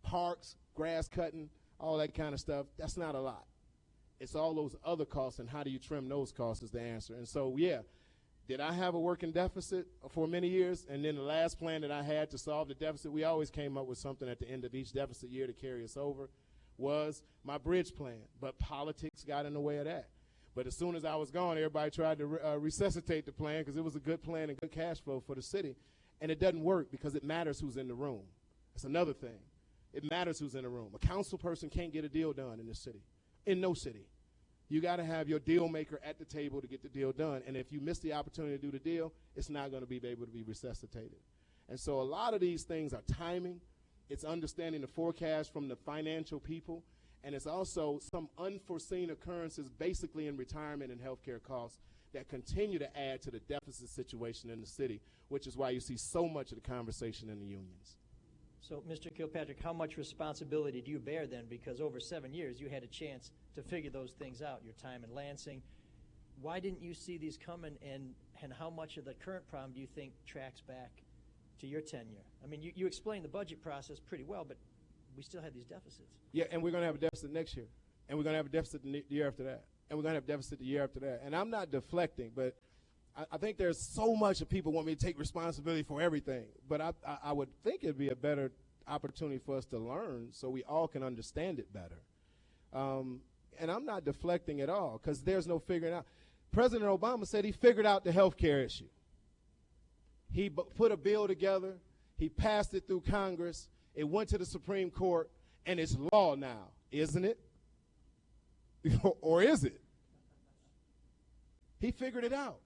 Parks, grass cutting, all that kind of stuff, that's not a lot. It's all those other costs, and how do you trim those costs is the answer. And so, yeah, did I have a working deficit for many years? And then the last plan that I had to solve the deficit, we always came up with something at the end of each deficit year to carry us over, was my bridge plan. But politics got in the way of that. But as soon as I was gone, everybody tried to resuscitate the plan because it was a good plan and good cash flow for the city. And it doesn't work because it matters who's in the room. That's another thing. It matters who's in the room. A council person can't get a deal done in this city, in no city. You got to have your deal maker at the table to get the deal done. And if you miss the opportunity to do the deal, it's not going to be able to be resuscitated. And so a lot of these things are timing. It's understanding the forecast from the financial people. And it's also some unforeseen occurrences basically in retirement and healthcare costs that continue to add to the deficit situation in the city, which is why you see so much of the conversation in the unions. So, Mr. Kilpatrick, how much responsibility do you bear then? Because over 7 years, you had a chance to figure those things out, your time in Lansing. Why didn't you see these coming, and how much of the current problem do you think tracks back to your tenure? I mean, you explained the budget process pretty well, but we still have these deficits. Yeah, and we're going to have a deficit next year. And we're going to have a deficit the year after that. And we're going to have a deficit the year after that. And I'm not deflecting, but I think there's so much that people want me to take responsibility for everything. But I would think it'd be a better opportunity for us to learn so we all can understand it better. And I'm not deflecting at all because there's no figuring out. President Obama said he figured out the health care issue. He put a bill together. He passed it through Congress. It went to the Supreme Court, and it's law now, isn't it? Or is it? He figured it out.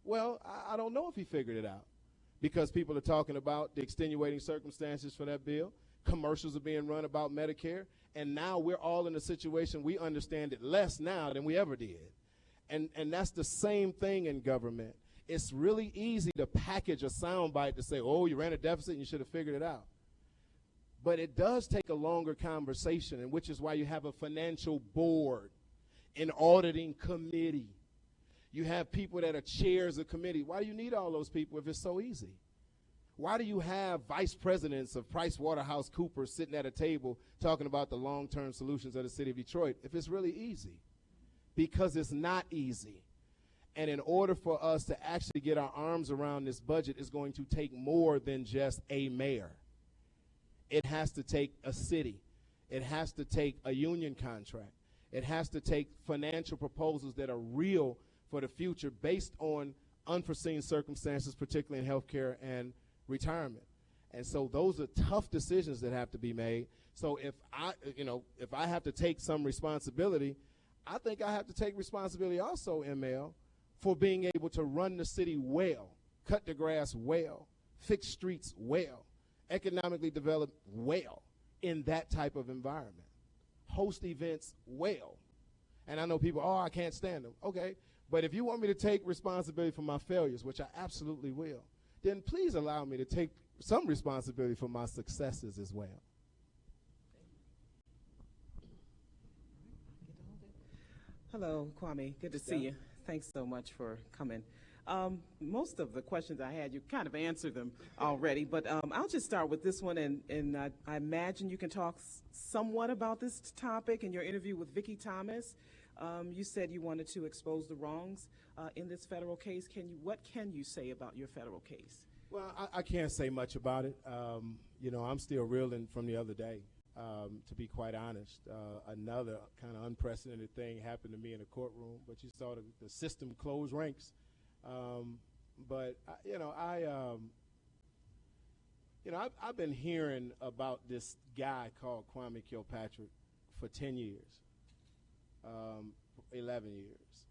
Well, I don't know if he figured it out, because people are talking about the extenuating circumstances for that bill. Commercials are being run about Medicare, and now we're all in a situation we understand it less now than we ever did. And that's the same thing in government. It's really easy to package a soundbite to say, oh, you ran a deficit and you should have figured it out. But it does take a longer conversation, and which is why you have a financial board, an auditing committee. You have people that are chairs of committee. Why do you need all those people if it's so easy? Why do you have vice presidents of Pricewaterhousecoopers sitting at a table talking about the long-term solutions of the city of Detroit if it's really easy? Because it's not easy. And in order for us to actually get our arms around this budget, it's going to take more than just a mayor. It has to take a city. It has to take a union contract. It has to take financial proposals that are real for the future based on unforeseen circumstances, particularly in healthcare and retirement. And so those are tough decisions that have to be made. So if I have to take some responsibility, I think I have to take responsibility also, ML, for being able to run the city well, cut the grass well, fix streets well, economically develop well in that type of environment, host events well. And I know people, oh, I can't stand them. Okay, but if you want me to take responsibility for my failures, which I absolutely will, then please allow me to take some responsibility for my successes as well. Hello, Kwame. Good to see you. Thanks so much for coming. Most of the questions I had, you kind of answered them already, but I'll just start with this one, and I imagine you can talk somewhat about this topic in your interview with Vicki Thomas. You said you wanted to expose the wrongs in this federal case. What can you say about your federal case? Well, I can't say much about it. I'm still reeling from the other day, to be quite honest. Another kind of unprecedented thing happened to me in a courtroom, but you saw the system close ranks. I've been hearing about this guy called Kwame Kilpatrick for 10 years, 11 years.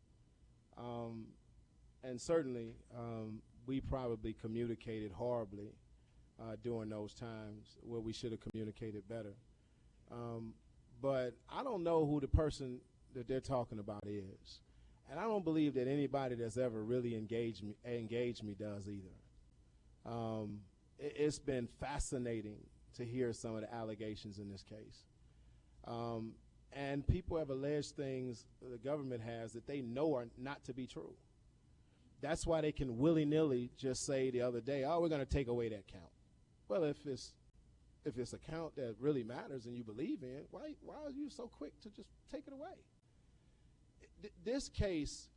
And certainly, we probably communicated horribly during those times where we should have communicated better. But I don't know who the person that they're talking about is. And I don't believe that anybody that's ever really engaged me does either. It's been fascinating to hear some of the allegations in this case. And people have alleged things the government has that they know are not to be true. That's why they can willy-nilly just say the other day, oh, we're going to take away that count. Well, if it's a count that really matters and you believe in, why are you so quick to just take it away? This case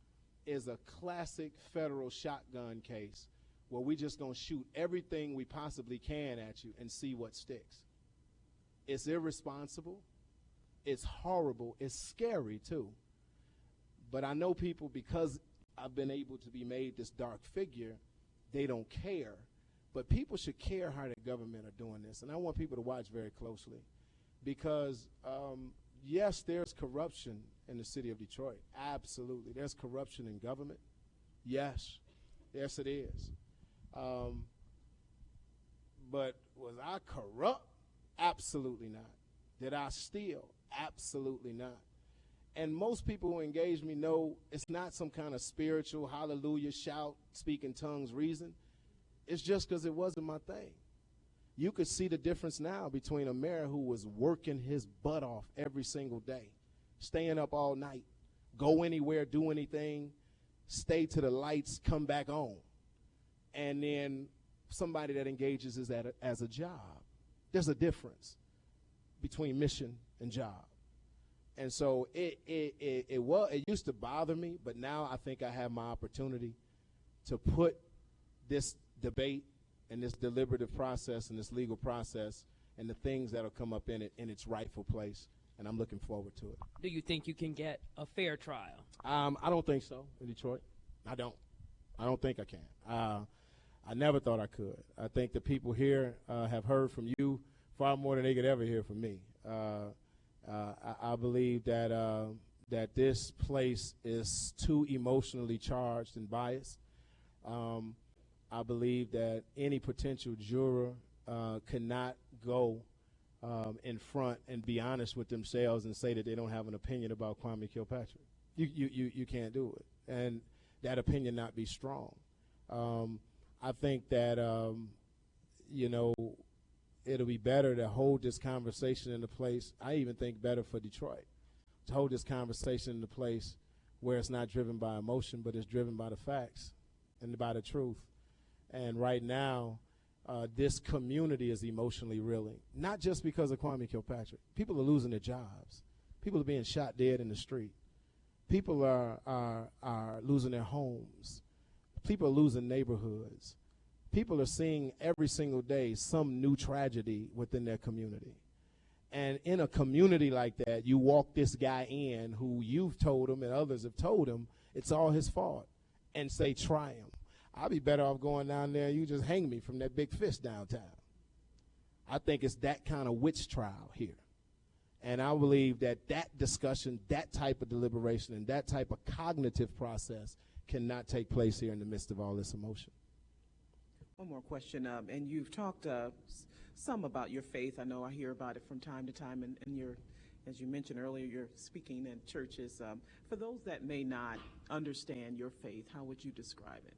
is a classic federal shotgun case where we just going to shoot everything we possibly can at you and see what sticks. It's irresponsible. It's horrible. It's scary, too. But I know people, because I've been able to be made this dark figure, they don't care. But people should care how the government are doing this. And I want people to watch very closely because, yes, there's corruption in the city of Detroit. Absolutely. There's corruption in government. Yes. Yes, it is. But was I corrupt? Absolutely not. Did I steal? Absolutely not. And most people who engage me know it's not some kind of spiritual hallelujah, shout, speak in tongues reason. It's just because it wasn't my thing. You could see the difference now between a mayor who was working his butt off every single day, staying up all night, go anywhere, do anything, stay to the lights, come back on, and then somebody that engages as a job. There's a difference between mission and job. And so it used to bother me, but now I think I have my opportunity to put this debate and this deliberative process and this legal process and the things that will come up in it in its rightful place, and I'm looking forward to it. Do you think you can get a fair trial? I don't think so in Detroit. I don't think I can. I never thought I could. I think the people here have heard from you far more than they could ever hear from me. I believe that that this place is too emotionally charged and biased. I believe that any potential juror cannot go in front and be honest with themselves and say that they don't have an opinion about Kwame Kilpatrick. You can't do it, and that opinion not be strong. I think that it'll be better to hold this conversation in a place. I even think better for Detroit to hold this conversation in a place where it's not driven by emotion, but it's driven by the facts and by the truth. And right now, this community is emotionally reeling, not just because of Kwame Kilpatrick. People are losing their jobs. People are being shot dead in the street. People are losing their homes. People are losing neighborhoods. People are seeing every single day some new tragedy within their community. And in a community like that, you walk this guy in who you've told him and others have told him it's all his fault and say, try him. I'd be better off going down there and you just hang me from that big fish downtown. I think it's that kind of witch trial here. And I believe that that discussion, that type of deliberation, and that type of cognitive process cannot take place here in the midst of all this emotion. One more question, and you've talked some about your faith. I know I hear about it from time to time, and you're, as you mentioned earlier, you're speaking in churches. For those that may not understand your faith, how would you describe it?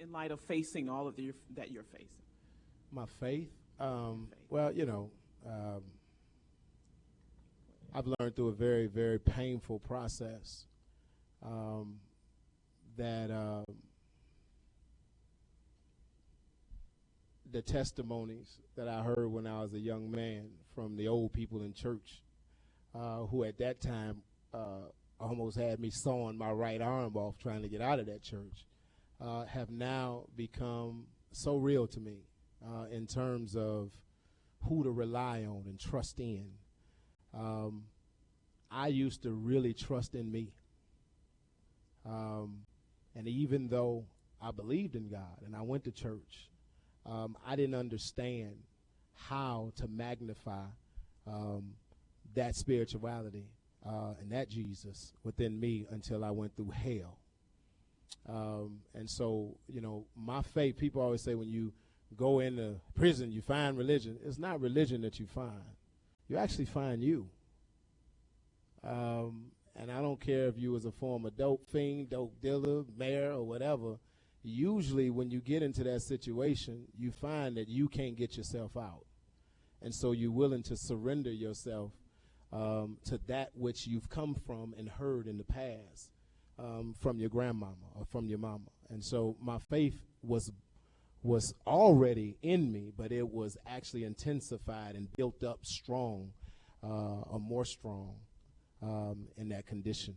In light of facing all of that you're facing. My faith? Well, I've learned through a very, very painful process that the testimonies that I heard when I was a young man from the old people in church who at that time almost had me sawing my right arm off trying to get out of that church have now become so real to me in terms of who to rely on and trust in. I used to really trust in me. And even though I believed in God and I went to church, I didn't understand how to magnify that spirituality and that Jesus within me until I went through hell. And so, my faith, people always say when you go into prison, you find religion. It's not religion that you find. You actually find you. And I don't care if you was a former dope fiend, dope dealer, mayor, or whatever. Usually when you get into that situation, you find that you can't get yourself out. And so you're willing to surrender yourself to that which you've come from and heard in the past from your grandmama or from your mama. And so my faith was already in me, but it was actually intensified and built up strong or more strong in that condition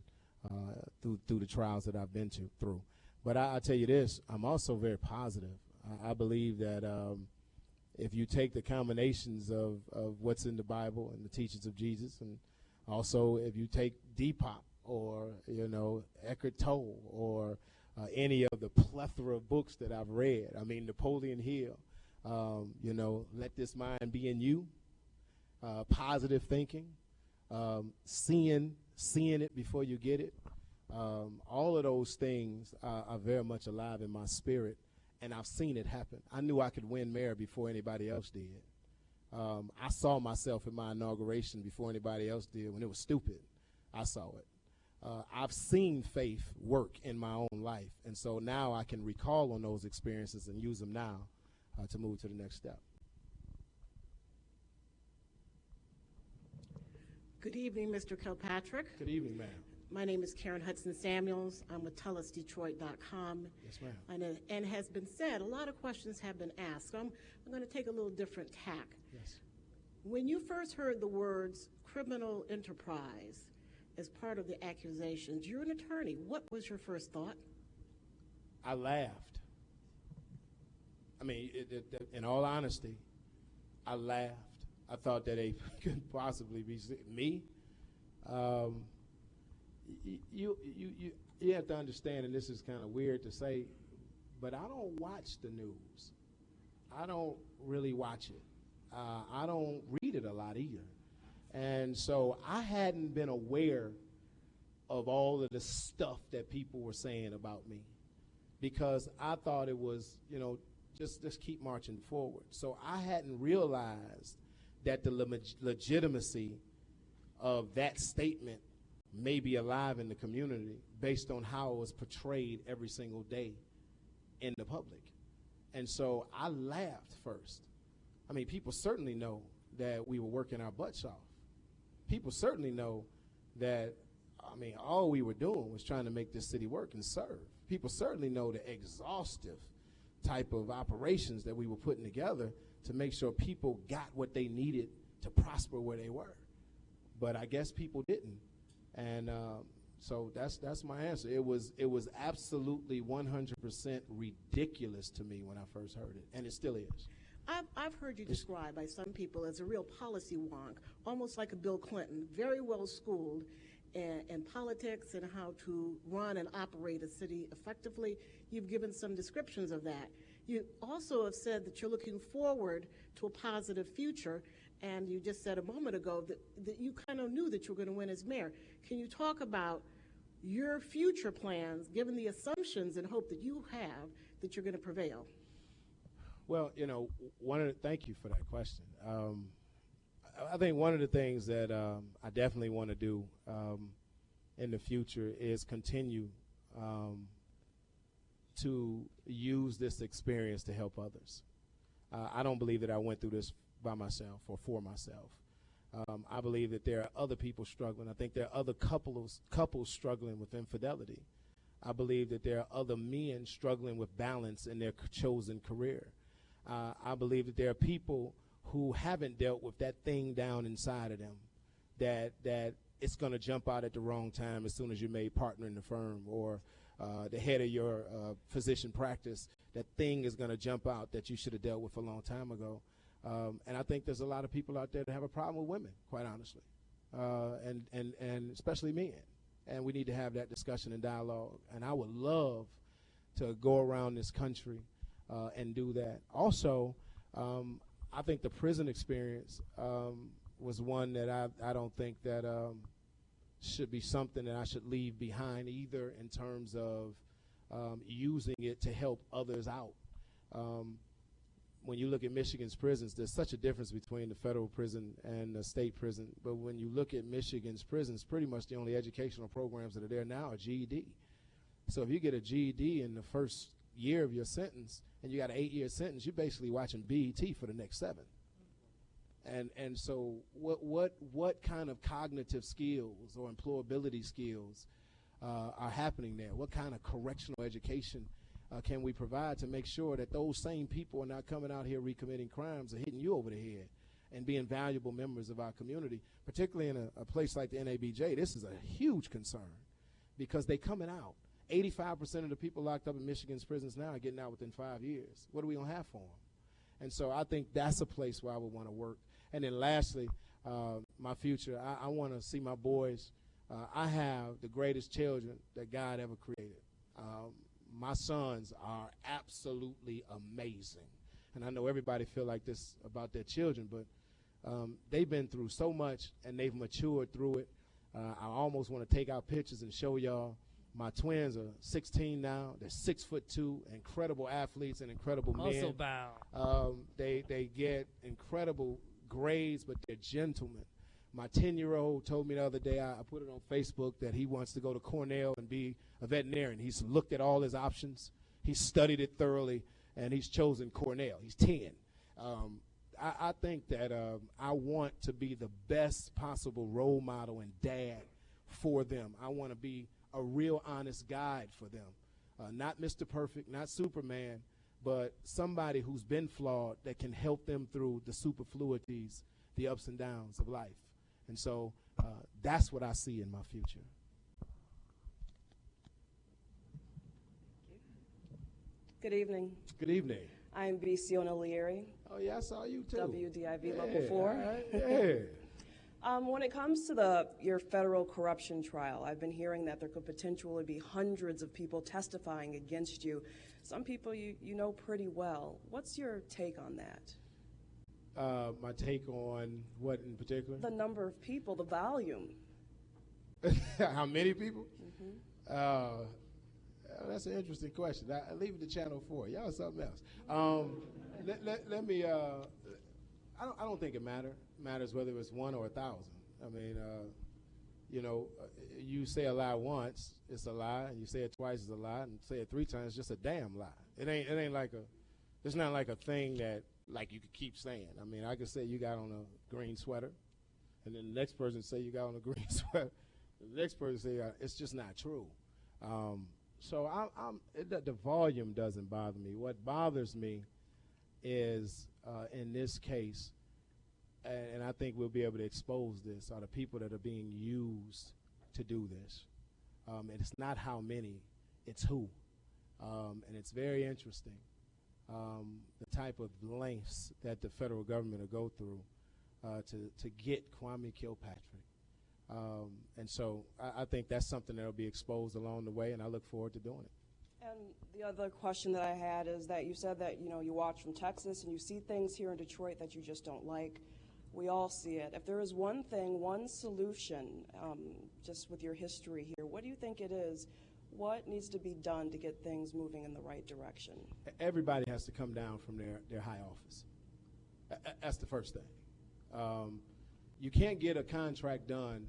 through the trials that I've been through. But I tell you this, I'm also very positive. I believe that if you take the combinations of what's in the Bible and the teachings of Jesus, and also if you take Deepak or, Eckhart Tolle or any of the plethora of books that I've read, I mean, Napoleon Hill, Let This Mind Be in You, positive thinking, seeing it before you get it. All of those things are very much alive in my spirit, and I've seen it happen. I knew I could win mayor before anybody else did. I saw myself in my inauguration before anybody else did. When it was stupid, I saw it. I've seen faith work in my own life, and so now I can recall on those experiences and use them now to move to the next step. Good evening, Mr. Kilpatrick. Good evening, ma'am. My name is Karen Hudson Samuels. I'm with TellusDetroit.com. Yes, ma'am. And has been said, a lot of questions have been asked. So I'm going to take a little different tack. Yes. When you first heard the words criminal enterprise as part of the accusations, you're an attorney. What was your first thought? I laughed. I mean, in all honesty, I laughed. I thought that they couldn't possibly be me. You have to understand, and this is kind of weird to say, but I don't watch the news. I don't really watch it. I don't read it a lot either. And so I hadn't been aware of all of the stuff that people were saying about me, because I thought it was, just keep marching forward. So I hadn't realized that the legitimacy of that statement may be alive in the community based on how it was portrayed every single day in the public. And so I laughed first. I mean, people certainly know that we were working our butts off. People certainly know that, all we were doing was trying to make this city work and serve. People certainly know the exhaustive type of operations that we were putting together to make sure people got what they needed to prosper where they were. But I guess people didn't. And so that's my answer. It was absolutely 100% ridiculous to me when I first heard it, and it still is. I've heard you described by some people as a real policy wonk, almost like a Bill Clinton, very well schooled in politics and how to run and operate a city effectively. You've given some descriptions of that. You also have said that you're looking forward to a positive future, and you just said a moment ago that you kind of knew that you were going to win as mayor. Can you talk about your future plans, given the assumptions and hope that you have that you're going to prevail? Well, thank you for that question. I think one of the things that I definitely want to do in the future is continue to use this experience to help others. I don't believe that I went through this by myself or for myself. I believe that there are other people struggling. I think there are other couples struggling with infidelity. I believe that there are other men struggling with balance in their chosen career. I believe that there are people who haven't dealt with that thing down inside of them, that it's going to jump out at the wrong time as soon as you're made partner in the firm or the head of your physician practice. That thing is going to jump out that you should have dealt with a long time ago. And I think there's a lot of people out there that have a problem with women, quite honestly, and especially men. And we need to have that discussion and dialogue. And I would love to go around this country and do that. Also, I think the prison experience was one that I don't think that should be something that I should leave behind either, in terms of using it to help others out. When you look at Michigan's prisons, there's such a difference between the federal prison and the state prison. But when you look at Michigan's prisons, pretty much the only educational programs that are there now are GED. So if you get a GED in the first year of your sentence and you got an 8-year sentence, you're basically watching BET for the next 7. And so what kind of cognitive skills or employability skills are happening there? What kind of correctional education can we provide to make sure that those same people are not coming out here recommitting crimes or hitting you over the head and being valuable members of our community, particularly in a place like the NABJ? This is a huge concern because they're coming out. 85% of the people locked up in Michigan's prisons now are getting out within 5 years. What are we going to have for them? And so I think that's a place where I would want to work. And then lastly, my future, I want to see my boys. I have the greatest children that God ever created. My sons are absolutely amazing. And I know everybody feel like this about their children, but they've been through so much and they've matured through it. I almost want to take out pictures and show y'all. My twins are 16 now. They're 6'2", incredible athletes and incredible men. Muscle bound. They get incredible grades, but they're gentlemen. My 10-year-old told me the other day, I put it on Facebook, that he wants to go to Cornell and be a veterinarian. He's looked at all his options. He's studied it thoroughly, and he's chosen Cornell. He's 10. I think that I want to be the best possible role model and dad for them. I want to be a real honest guide for them. Not Mr. Perfect, not Superman, but somebody who's been flawed that can help them through the superfluities, the ups and downs of life. And so that's what I see in my future. Good evening. Good evening. I'm Visiona Lieri. Oh, yeah, I saw you too. WDIV Level 4. Yeah. When it comes to your federal corruption trial, I've been hearing that there could potentially be hundreds of people testifying against you. Some people you know pretty well. What's your take on that? My take on what in particular? The number of people, the volume. How many people? That's an interesting question. I leave it to Channel 4. Y'all something else. Let me. I don't think it matters whether it's 1 or 1,000. I mean, you say a lie once, it's a lie, and you say it twice, it's a lie, and say it 3 times, it's just a damn lie. It ain't like it's not like a thing that like you could keep saying. I mean, I could say you got on a green sweater, and then the next person say you got on a green sweater. The next person say it's just not true. So the volume doesn't bother me. What bothers me is in this case, and I think we'll be able to expose this, are the people that are being used to do this. And it's not how many, it's who. And it's very interesting, the type of lengths that the federal government will go through to get Kwame Kilpatrick. And so I think that's something that will be exposed along the way, and I look forward to doing it. And the other question that I had is that you said that, you watch from Texas and you see things here in Detroit that you just don't like. We all see it. If there is one thing, one solution, just with your history here, what do you think it is? What needs to be done to get things moving in the right direction? Everybody has to come down from their high office. That's the first thing. You can't get a contract done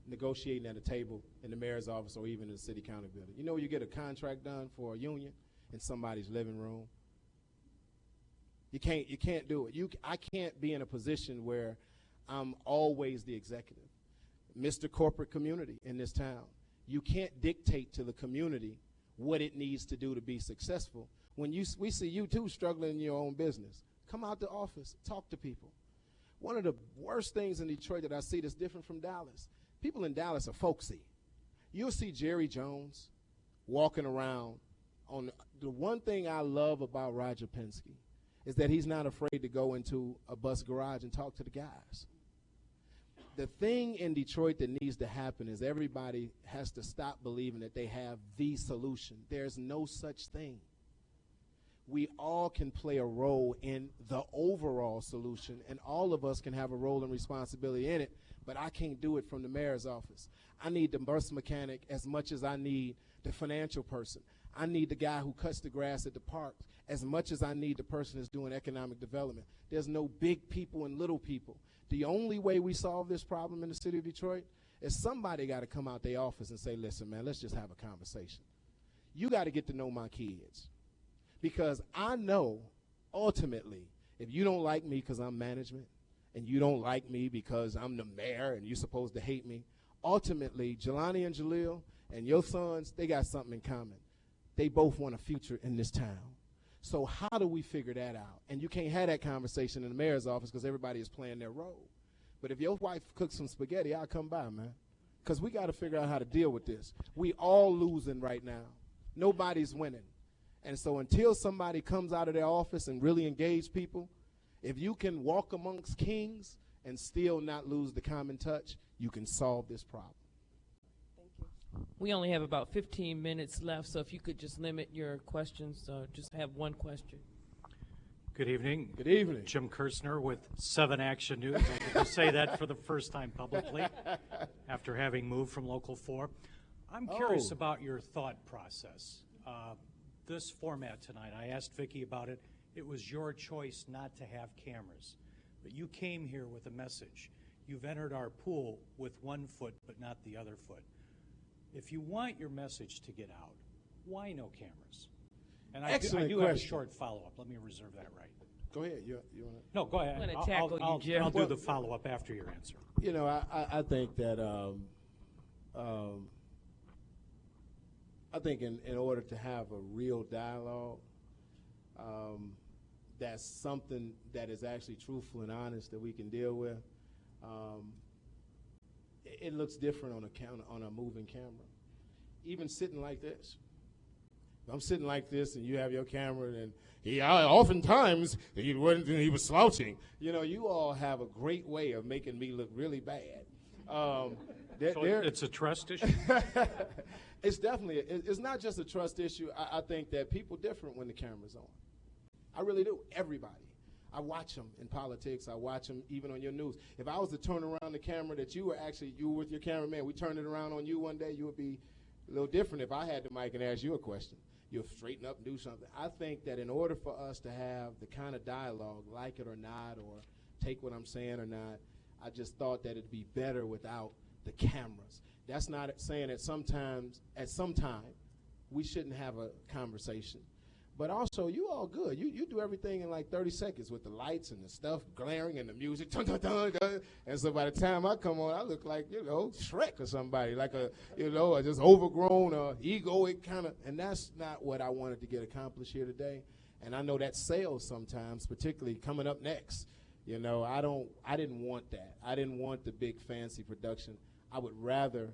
negotiating at a table in the mayor's office or even in the city county building. You know, you get a contract done for a union in somebody's living room. You can't do it. I can't be in a position where I'm always the executive. Mr. Corporate Community in this town, you can't dictate to the community what it needs to do to be successful. When we see you too struggling in your own business, come out the office, talk to people. One of the worst things in Detroit that I see that's different from Dallas, people in Dallas are folksy. You'll see Jerry Jones walking around on the one thing I love about Roger Penske is that he's not afraid to go into a bus garage and talk to the guys. The thing in Detroit that needs to happen is everybody has to stop believing that they have the solution. There's no such thing. We all can play a role in the overall solution, and all of us can have a role and responsibility in it, but I can't do it from the mayor's office. I need the bus mechanic as much as I need the financial person. I need the guy who cuts the grass at the park as much as I need the person that's doing economic development. There's no big people and little people. The only way we solve this problem in the city of Detroit is somebody got to come out their office and say, listen, man, let's just have a conversation. You got to get to know my kids. Because I know, ultimately, if you don't like me because I'm management, and you don't like me because I'm the mayor and you're supposed to hate me, ultimately, Jelani and Jaleel and your sons, they got something in common. They both want a future in this town. So how do we figure that out? And you can't have that conversation in the mayor's office because everybody is playing their role. But if your wife cooks some spaghetti, I'll come by, man. Because we got to figure out how to deal with this. We all losing right now. Nobody's winning. And so until somebody comes out of their office and really engage people, if you can walk amongst kings and still not lose the common touch, you can solve this problem. We only have about 15 minutes left, so if you could just limit your questions, just have one question. Good evening. Good evening. Jim Kirstner with 7 Action News. I get to say that for the first time publicly after having moved from Local 4. I'm curious about your thought process. This format tonight, I asked Vicki about it. It was your choice not to have cameras, but you came here with a message. You've entered our pool with one foot, but not the other foot. If you want your message to get out, why no cameras? And I do have a short follow-up. Let me reserve that right. Go ahead. You want to? No, go ahead. I'm gonna tackle you, Jim. I'll do the follow-up after your answer. You know, I think that I think in order to have a real dialogue, that's something that is actually truthful and honest that we can deal with. It looks different on a moving camera. Even sitting like this. I'm sitting like this, and you have your camera, and oftentimes he was slouching. You know, you all have a great way of making me look really bad. So it's a trust issue? It's definitely, it's not just a trust issue. I think that people different when the camera's on. I really do, everybody. I watch them in politics. I watch them even on your news. If I was to turn around the camera that you were with your cameraman, we turned it around on you one day, you would be a little different if I had the mic and asked you a question. You'll straighten up and do something. I think that in order for us to have the kind of dialogue, like it or not, or take what I'm saying or not, I just thought that it'd be better without the cameras. That's not saying that at some time, we shouldn't have a conversation. But also, you all good. You do everything in like 30 seconds with the lights and the stuff glaring and the music. Dun, dun, dun, dun. And so by the time I come on, I look like, Shrek or somebody, like a just overgrown egoic kind of, and that's not what I wanted to get accomplished here today. And I know that sales sometimes, particularly coming up next. I didn't want that. I didn't want the big fancy production. I would rather,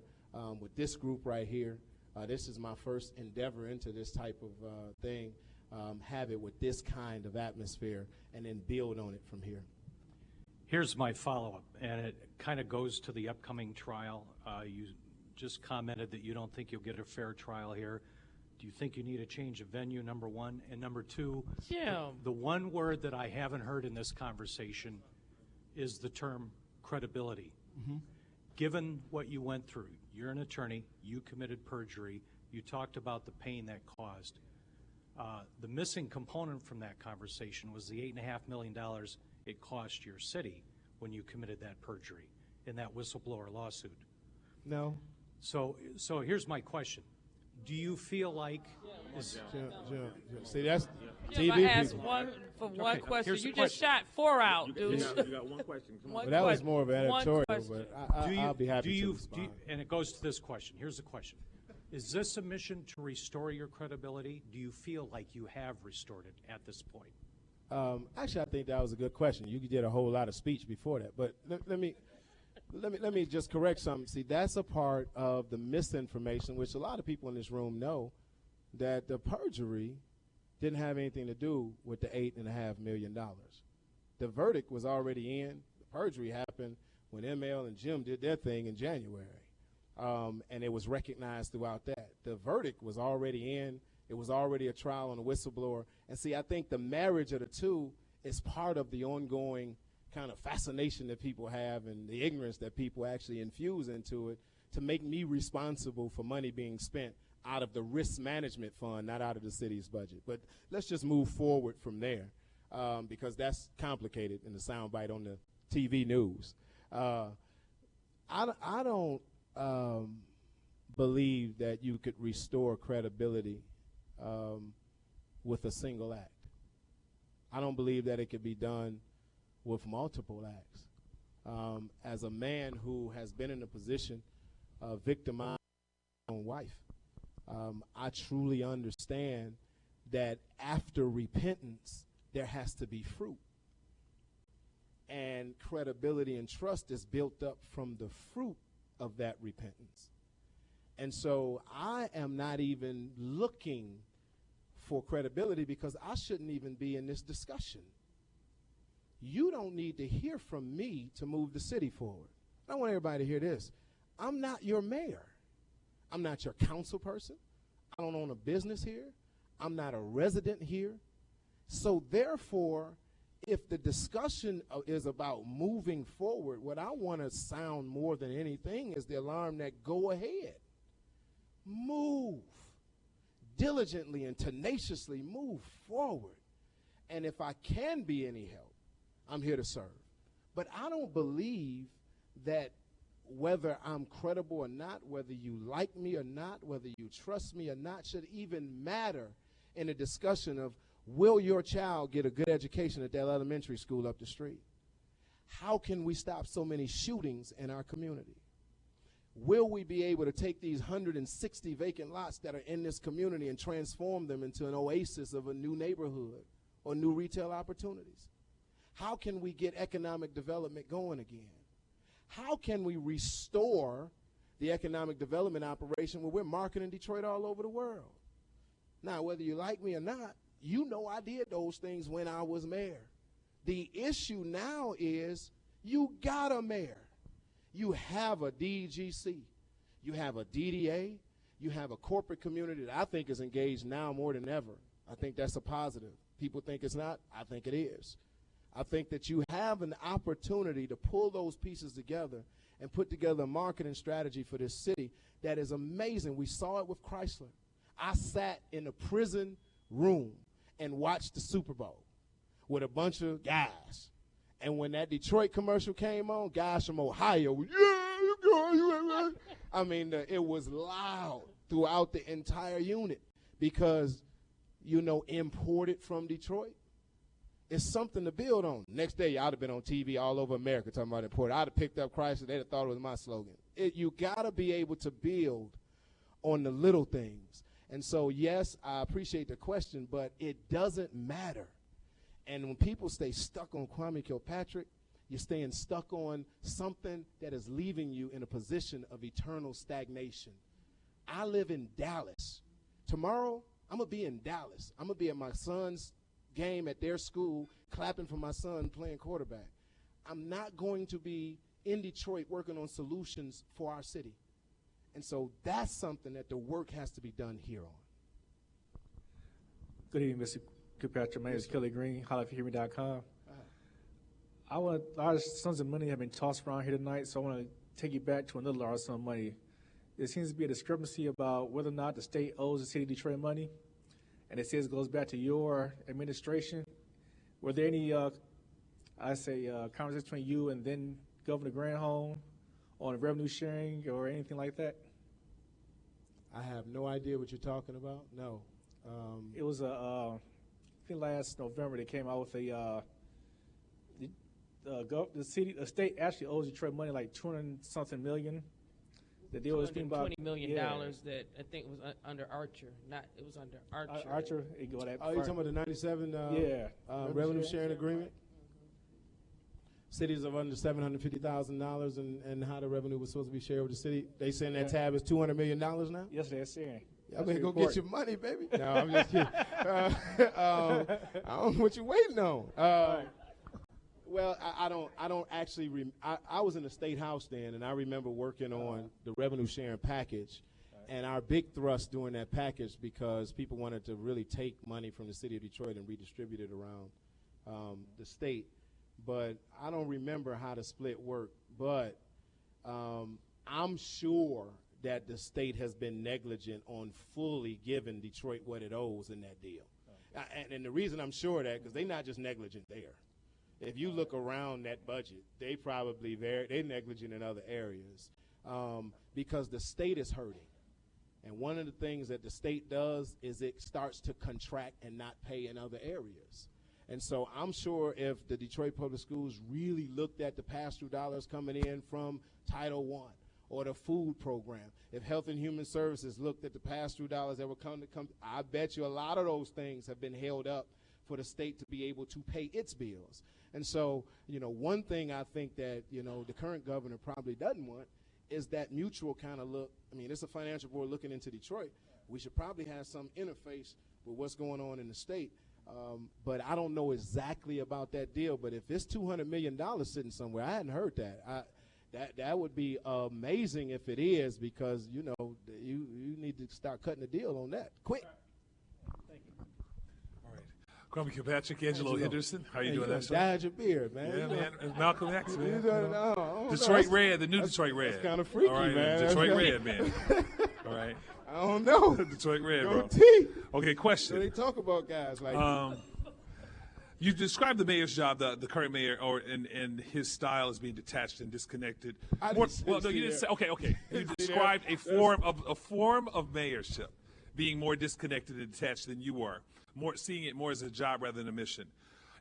with this group right here, this is my first endeavor into this type of thing, have it with this kind of atmosphere and then build on it from here. Here's my follow-up, and it kind of goes to the upcoming trial. You just commented that you don't think you'll get a fair trial here. Do you think you need a change of venue, number one? And number two, the one word that I haven't heard in this conversation is the term credibility. Mm-hmm. Given what you went through, you're an attorney, you committed perjury, you talked about the pain that caused. The missing component from that conversation was the $8.5 million it cost your city when you committed that perjury in that whistleblower lawsuit. No. So here's my question. Do you feel like... See, that's Jim, TV I asked people. one question. Here's the You just question. shot 4 out, dude. You got one question. Come on. Well, that was more of an One editorial, question. but I'll be happy to respond. And it goes to this question. Here's the question. Is this a mission to restore your credibility? Do you feel like you have restored it at this point? Actually, I think that was a good question. You did a whole lot of speech before that, but let me just correct something. See, that's a part of the misinformation, which a lot of people in this room know, that the perjury didn't have anything to do with the $8.5 million. The verdict was already in. The perjury happened when ML and Jim did their thing in January, and it was recognized throughout that. The verdict was already in. It was already a trial on a whistleblower. And see, I think the marriage of the two is part of the ongoing kind of fascination that people have and the ignorance that people actually infuse into it to make me responsible for money being spent out of the risk management fund, not out of the city's budget. But let's just move forward from there because that's complicated in the soundbite on the TV news. I don't believe that you could restore credibility with a single act. I don't believe that it could be done with multiple acts. As a man who has been in a position of victimizing my own wife, I truly understand that after repentance, there has to be fruit. And credibility and trust is built up from the fruit of that repentance. And so I am not even looking for credibility because I shouldn't even be in this discussion. You don't need to hear from me to move the city forward. I want everybody to hear this. I'm not your mayor. I'm not your council person. I don't own a business here. I'm not a resident here. So therefore, if the discussion is about moving forward, what I want to sound more than anything is the alarm that go ahead. Move. Diligently and tenaciously move forward. And if I can be any help, I'm here to serve. But I don't believe that whether I'm credible or not, whether you like me or not, whether you trust me or not, should even matter in a discussion of will your child get a good education at that elementary school up the street? How can we stop so many shootings in our community? Will we be able to take these 160 vacant lots that are in this community and transform them into an oasis of a new neighborhood or new retail opportunities? How can we get economic development going again? How can we restore the economic development operation where we're marketing Detroit all over the world? Now, whether you like me or not, you know I did those things when I was mayor. The issue now is you got a mayor. You have a DGC. You have a DDA. You have a corporate community that I think is engaged now more than ever. I think that's a positive. People think it's not. I think it is. I think that you have an opportunity to pull those pieces together and put together a marketing strategy for this city that is amazing. We saw it with Chrysler. I sat in a prison room and watched the Super Bowl with a bunch of guys. And when that Detroit commercial came on, guys from Ohio, yeah, you go. I mean, it was loud throughout the entire unit because, imported from Detroit. It's something to build on. Next day, I'd have been on TV all over America talking about imported. I'd have picked up Chrysler. They'd have thought it was my slogan. You got to be able to build on the little things. And so, yes, I appreciate the question, but it doesn't matter. And when people stay stuck on Kwame Kilpatrick, you're staying stuck on something that is leaving you in a position of eternal stagnation. I live in Dallas. Tomorrow, I'm going to be in Dallas. I'm going to be at my son's game at their school, clapping for my son playing quarterback. I'm not going to be in Detroit working on solutions for our city. And so that's something that the work has to be done here on. Good evening, Mr. Kilpatrick. My name is Kelly Green, hollaifyouhearme.com. A lot of sums of money have been tossed around here tonight, so I want to take you back to another large sum of money. There seems to be a discrepancy about whether or not the state owes the city of Detroit money, and it says it goes back to your administration. Were there any, conversations between you and then Governor Granholm on revenue sharing or anything like that? I have no idea what you're talking about. No. It was I think last November they came out with the state actually owes Detroit money like $200-something million. The deal was being about $20 million that I think was under Archer. It was under Archer. Archer, you go that. Oh, you're talking about the 97 revenue sharing agreement? Cities of under $750,000 and how the revenue was supposed to be shared with the city. They saying that tab is $200 million now? Yes, they're saying. I mean, go get your money, baby. No, I'm just kidding. I don't know what you're waiting on. Well, I don't actually. I was in the State House then, and I remember working on the revenue sharing package, and our big thrust during that package because people wanted to really take money from the city of Detroit and redistribute it around the state. But I don't remember how the split worked. But I'm sure that the state has been negligent on fully giving Detroit what it owes in that deal. And the reason I'm sure of that, because they're not just negligent there. If you look around that budget, they're negligent in other areas because the state is hurting. And one of the things that the state does is it starts to contract and not pay in other areas. And so I'm sure if the Detroit Public Schools really looked at the pass-through dollars coming in from Title I or the food program, if Health and Human Services looked at the pass-through dollars that were come, I bet you a lot of those things have been held up for the state to be able to pay its bills. And so, one thing I think that, the current governor probably doesn't want is that mutual kind of look. I mean, it's a financial board looking into Detroit. We should probably have some interface with what's going on in the state. But I don't know exactly about that deal. But if it's $200 million sitting somewhere, I hadn't heard that. That would be amazing if it is because, you need to start cutting the deal on that quick. Kwame Kilpatrick, Angelo Henderson. How you doing? Dyed your beard, man. Yeah, man. Malcolm X, man. Detroit Red, the new Detroit Red. That's kind of freaky, all right, man. Detroit Red, man. All right. I don't know. Detroit Red, bro. Okay, question. So they talk about guys like you described the mayor's job, the current mayor, and his style as being detached and disconnected. You didn't say. Okay. You described a form of mayorship being more disconnected and detached than you were. Seeing it more as a job rather than a mission.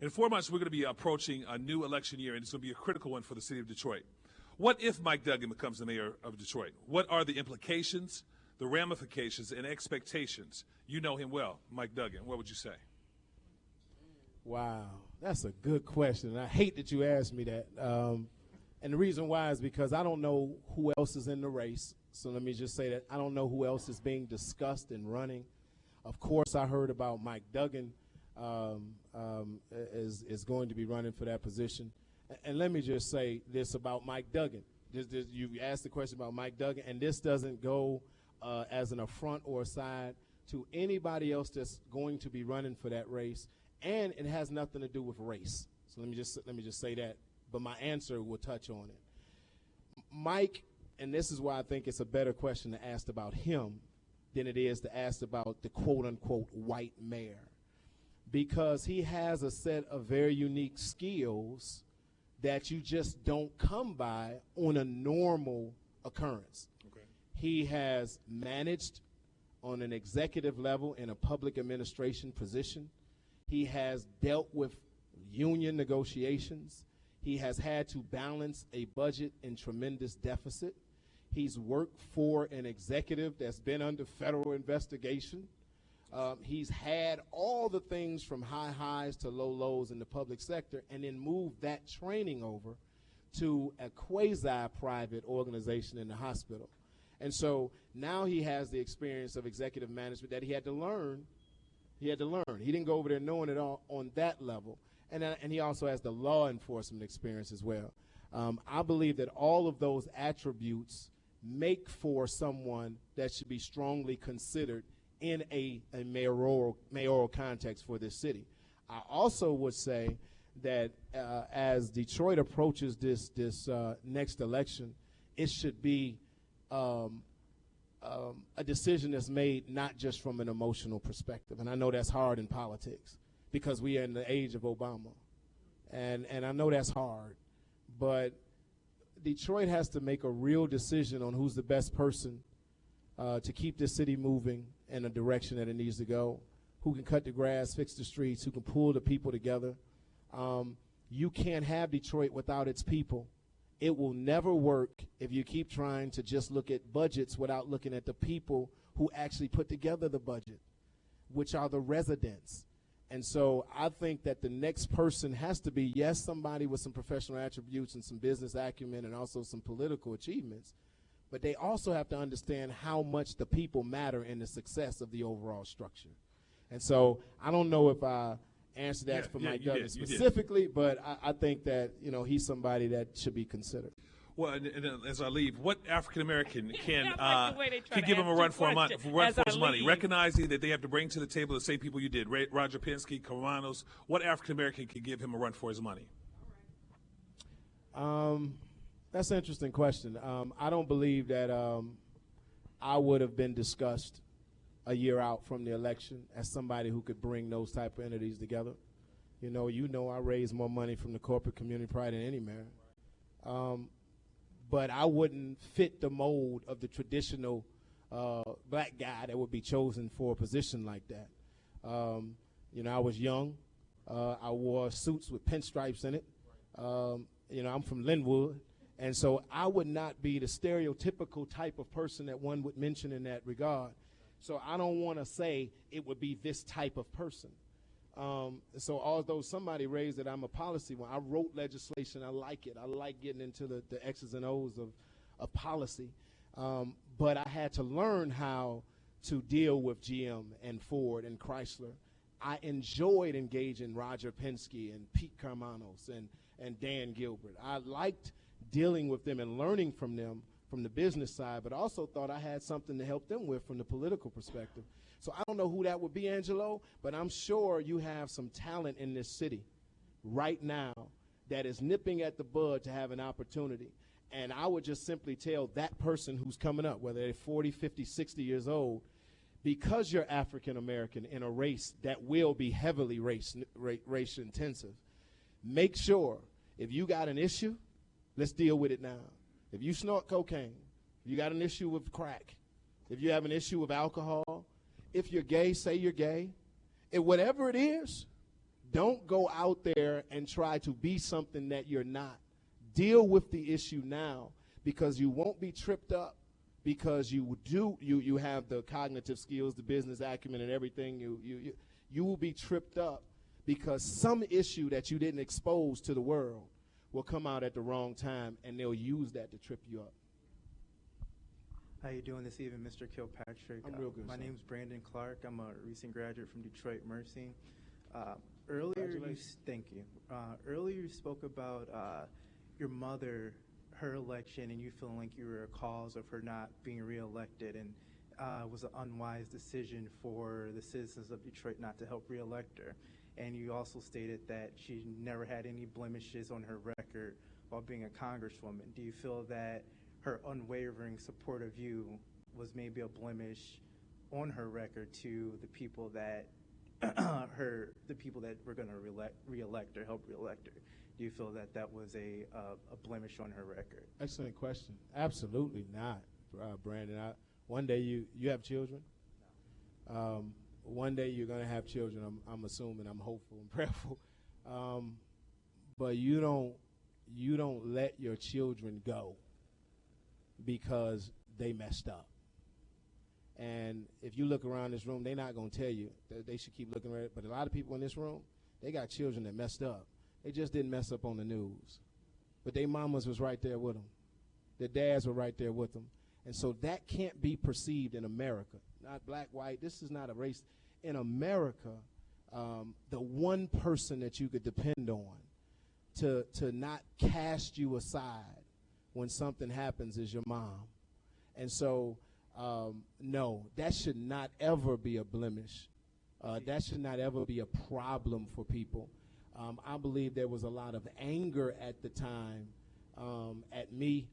In 4 months, we're going to be approaching a new election year, and it's going to be a critical one for the city of Detroit. What if Mike Duggan becomes the mayor of Detroit? What are the implications, the ramifications, and expectations? You know him well, Mike Duggan. What would you say? Wow, that's a good question. And I hate that you asked me that. And the reason why is because I don't know who else is in the race. So let me just say that I don't know who else is being discussed and running. Of course, I heard about Mike Duggan is going to be running for that position. And let me just say this about Mike Duggan. You asked the question about Mike Duggan, and this doesn't go as an affront or aside to anybody else that's going to be running for that race, and it has nothing to do with race. So let me just say that. But my answer will touch on it. Mike, and this is why I think it's a better question to ask about him than it is to ask about the quote-unquote white mayor, because he has a set of very unique skills that you just don't come by on a normal occurrence. Okay. He has managed on an executive level in a public administration position. He has dealt with union negotiations. He has had to balance a budget in tremendous deficit. He's worked for an executive that's been under federal investigation. He's had all the things from high highs to low lows in the public sector, and then moved that training over to a quasi-private organization in the hospital. And so now he has the experience of executive management that he had to learn. He didn't go over there knowing it all on that level. And he also has the law enforcement experience as well. I believe that all of those attributes make for someone that should be strongly considered in a mayoral context for this city. I also would say that as Detroit approaches this next election, it should be a decision that's made not just from an emotional perspective. And I know that's hard in politics because we are in the age of Obama. And I know that's hard. But Detroit has to make a real decision on who's the best person to keep this city moving in a direction that it needs to go, who can cut the grass, fix the streets, who can pull the people together. You can't have Detroit without its people. It will never work if you keep trying to just look at budgets without looking at the people who actually put together the budget, which are the residents. And so I think that the next person has to be, yes, somebody with some professional attributes and some business acumen and also some political achievements, but they also have to understand how much the people matter in the success of the overall structure. And so I don't know if I answered that for Mike Douglas specifically, but I think that, he's somebody that should be considered. Well, and as I leave, what African American can can give him a run for his money, recognizing that they have to bring to the table the same people you did, Roger Penske, Karanos. What African American can give him a run for his money? That's an interesting question. I don't believe that I would have been discussed a year out from the election as somebody who could bring those type of entities together. I raised more money from the corporate community probably than any mayor. But I wouldn't fit the mold of the traditional black guy that would be chosen for a position like that. I was young. I wore suits with pinstripes in it. I'm from Linwood. And so I would not be the stereotypical type of person that one would mention in that regard. So I don't want to say it would be this type of person. So although somebody raised that I'm a policy one, I wrote legislation. I like it. I like getting into the X's and O's of policy. But I had to learn how to deal with GM and Ford and Chrysler. I enjoyed engaging Roger Penske and Pete Carmanos and Dan Gilbert. I liked dealing with them and learning from them from the business side, but also thought I had something to help them with from the political perspective. So I don't know who that would be, Angelo, but I'm sure you have some talent in this city right now that is nipping at the bud to have an opportunity. And I would just simply tell that person who's coming up, whether they're 40, 50, 60 years old, because you're African American in a race that will be heavily race intensive, make sure if you got an issue, let's deal with it now. If you snort cocaine, if you got an issue with crack, if you have an issue with alcohol, if you're gay, say you're gay. If whatever it is, don't go out there and try to be something that you're not. Deal with the issue now, because you won't be tripped up because you have the cognitive skills, the business acumen and everything. You will be tripped up because some issue that you didn't expose to the world will come out at the wrong time, and they'll use that to trip you up. How you doing this evening, Mr. Kilpatrick? I'm real good. My name is Brandon Clark. I'm a recent graduate from Detroit Mercy. Thank you. Earlier you spoke about your mother, her election, and you feeling like you were a cause of her not being reelected, and it was an unwise decision for the citizens of Detroit not to help reelect her. And you also stated that she never had any blemishes on her record while being a congresswoman. Do you feel that her unwavering support of you was maybe a blemish on her record to the people that the people that were going to reelect or help reelect her? Do you feel that that was a blemish on her record? Excellent question. Absolutely not, Brandon. One day you have children. One day you're going to have children. I'm assuming. I'm hopeful and prayerful. But you don't let your children go because they messed up. And if you look around this room, they're not going to tell you. They should keep looking at it. But a lot of people in this room, they got children that messed up. They just didn't mess up on the news. But their mamas was right there with them. Their dads were right there with them. And so that can't be perceived in America. Not black, white. This is not a race. In America, the one person that you could depend on to not cast you aside when something happens is your mom. And so, no, that should not ever be a blemish. That should not ever be a problem for people. I believe there was a lot of anger at the time at me,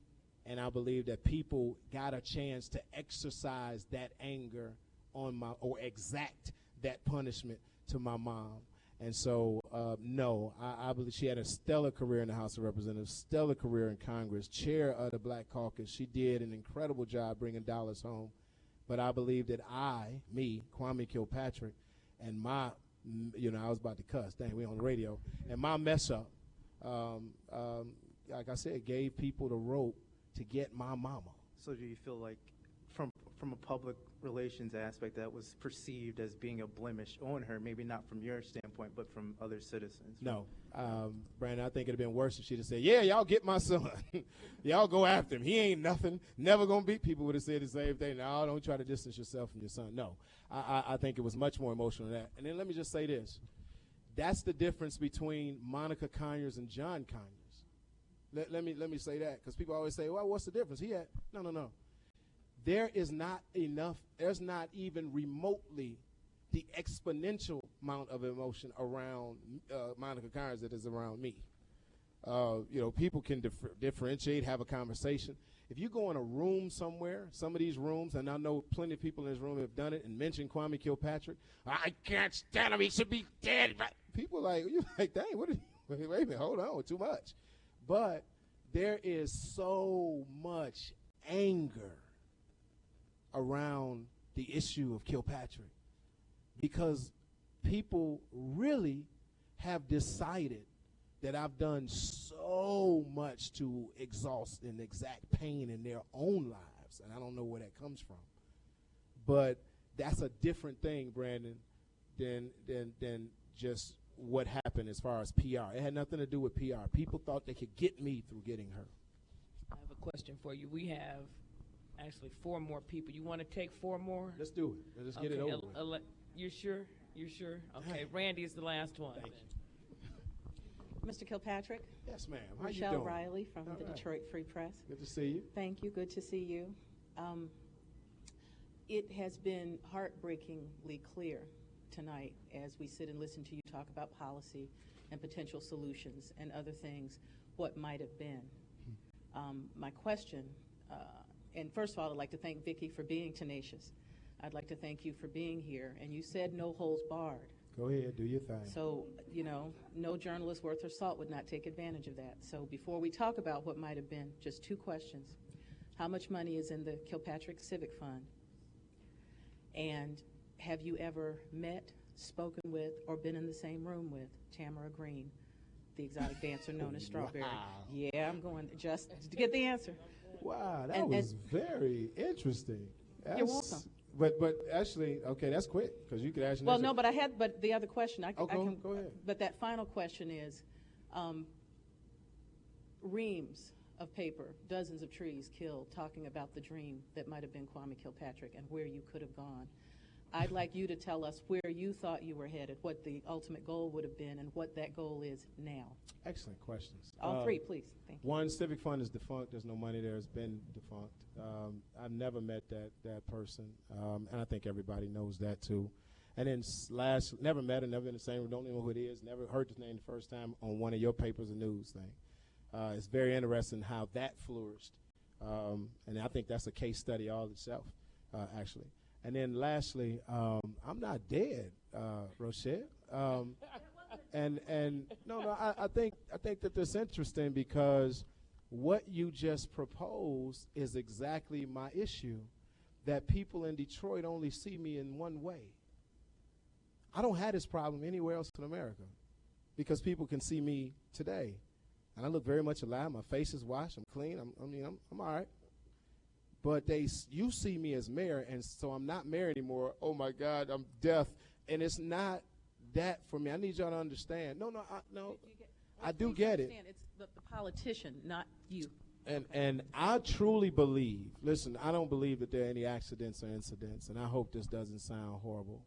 and I believe that people got a chance to exercise that anger on or exact that punishment to my mom. And so, no, I believe she had a stellar career in the House of Representatives, stellar career in Congress, chair of the Black Caucus. She did an incredible job bringing dollars home. But I believe that Kwame Kilpatrick, and my, I was about to cuss, dang, we on the radio, and my mess up, like I said, gave people the rope to get my mama. So do you feel like from a public relations aspect that was perceived as being a blemish on her, maybe not from your standpoint, but from other citizens? No. Brandon, I think it would have been worse if she'd have said, yeah, y'all get my son. Y'all go after him. He ain't nothing. Never going to beat. People would have said the same thing. No, don't try to distance yourself from your son. No. I think it was much more emotional than that. And then let me just say this. That's the difference between Monica Conyers and John Conyers. Let me say that, because people always say, well, what's the difference? No. There is not enough, there's not even remotely the exponential amount of emotion around Monica Conyers that is around me. People can differentiate, have a conversation. If you go in a room somewhere, some of these rooms, and I know plenty of people in this room have done it and mentioned Kwame Kilpatrick, I can't stand him, he should be dead. People you're like, dang, wait a minute, hold on, too much. But there is so much anger around the issue of Kilpatrick because people really have decided that I've done so much to exhaust and exact pain in their own lives, and I don't know where that comes from. But that's a different thing, Brandon, than just what happened as far as PR. It had nothing to do with PR. People thought they could get me through getting her. I have a question for you. We have actually 4 more people. You want to take 4 more? Let's do it. Let's get it over with. You sure? You sure? Okay, Randy is the last one. Thank you. Mr. Kilpatrick? Yes, ma'am. How you Michelle doing? Riley from All the right. Detroit Free Press. Good to see you. Thank you. Good to see you. It has been heartbreakingly clear tonight as we sit and listen to you talk about policy and potential solutions and other things, what might have been. My question, and first of all, I'd like to thank Vicki for being tenacious. I'd like to thank you for being here. And you said no holds barred. Go ahead, do your thing. So, no journalist worth their salt would not take advantage of that. So before we talk about what might have been, just 2 questions. How much money is in the Kilpatrick Civic Fund? And have you ever met, spoken with, or been in the same room with Tamara Green, the exotic dancer known as Strawberry? Wow. Yeah, I'm going just to get the answer. Wow, that was very interesting. You're welcome. But actually, okay, that's quick because you could actually. Well, no, but the other question, I can. Go ahead. But that final question is, reams of paper, dozens of trees killed, talking about the dream that might have been Kwame Kilpatrick and where you could have gone. I'd like you to tell us where you thought you were headed, what the ultimate goal would have been, and what that goal is now. Excellent questions. All 3, please. Thank you. 1, Civic Fund is defunct. There's no money there. It's been defunct. I've never met that person, and I think everybody knows that too. And then never met her, never in the same room, don't even know who it is, never heard his name the first time on one of your papers or news thing. It's very interesting how that flourished. And I think that's a case study all itself, actually. And then lastly, I'm not dead, Rochelle. I think that that's interesting because what you just proposed is exactly my issue, that people in Detroit only see me in one way. I don't have this problem anywhere else in America because people can see me today. And I look very much alive. My face is washed. I'm clean. I'm all right. But you see me as mayor, and so I'm not mayor anymore. Oh, my God, I'm deaf. And it's not that for me. I need y'all to understand. I do get it. It's the politician, not you. And I truly believe, listen, I don't believe that there are any accidents or incidents, and I hope this doesn't sound horrible.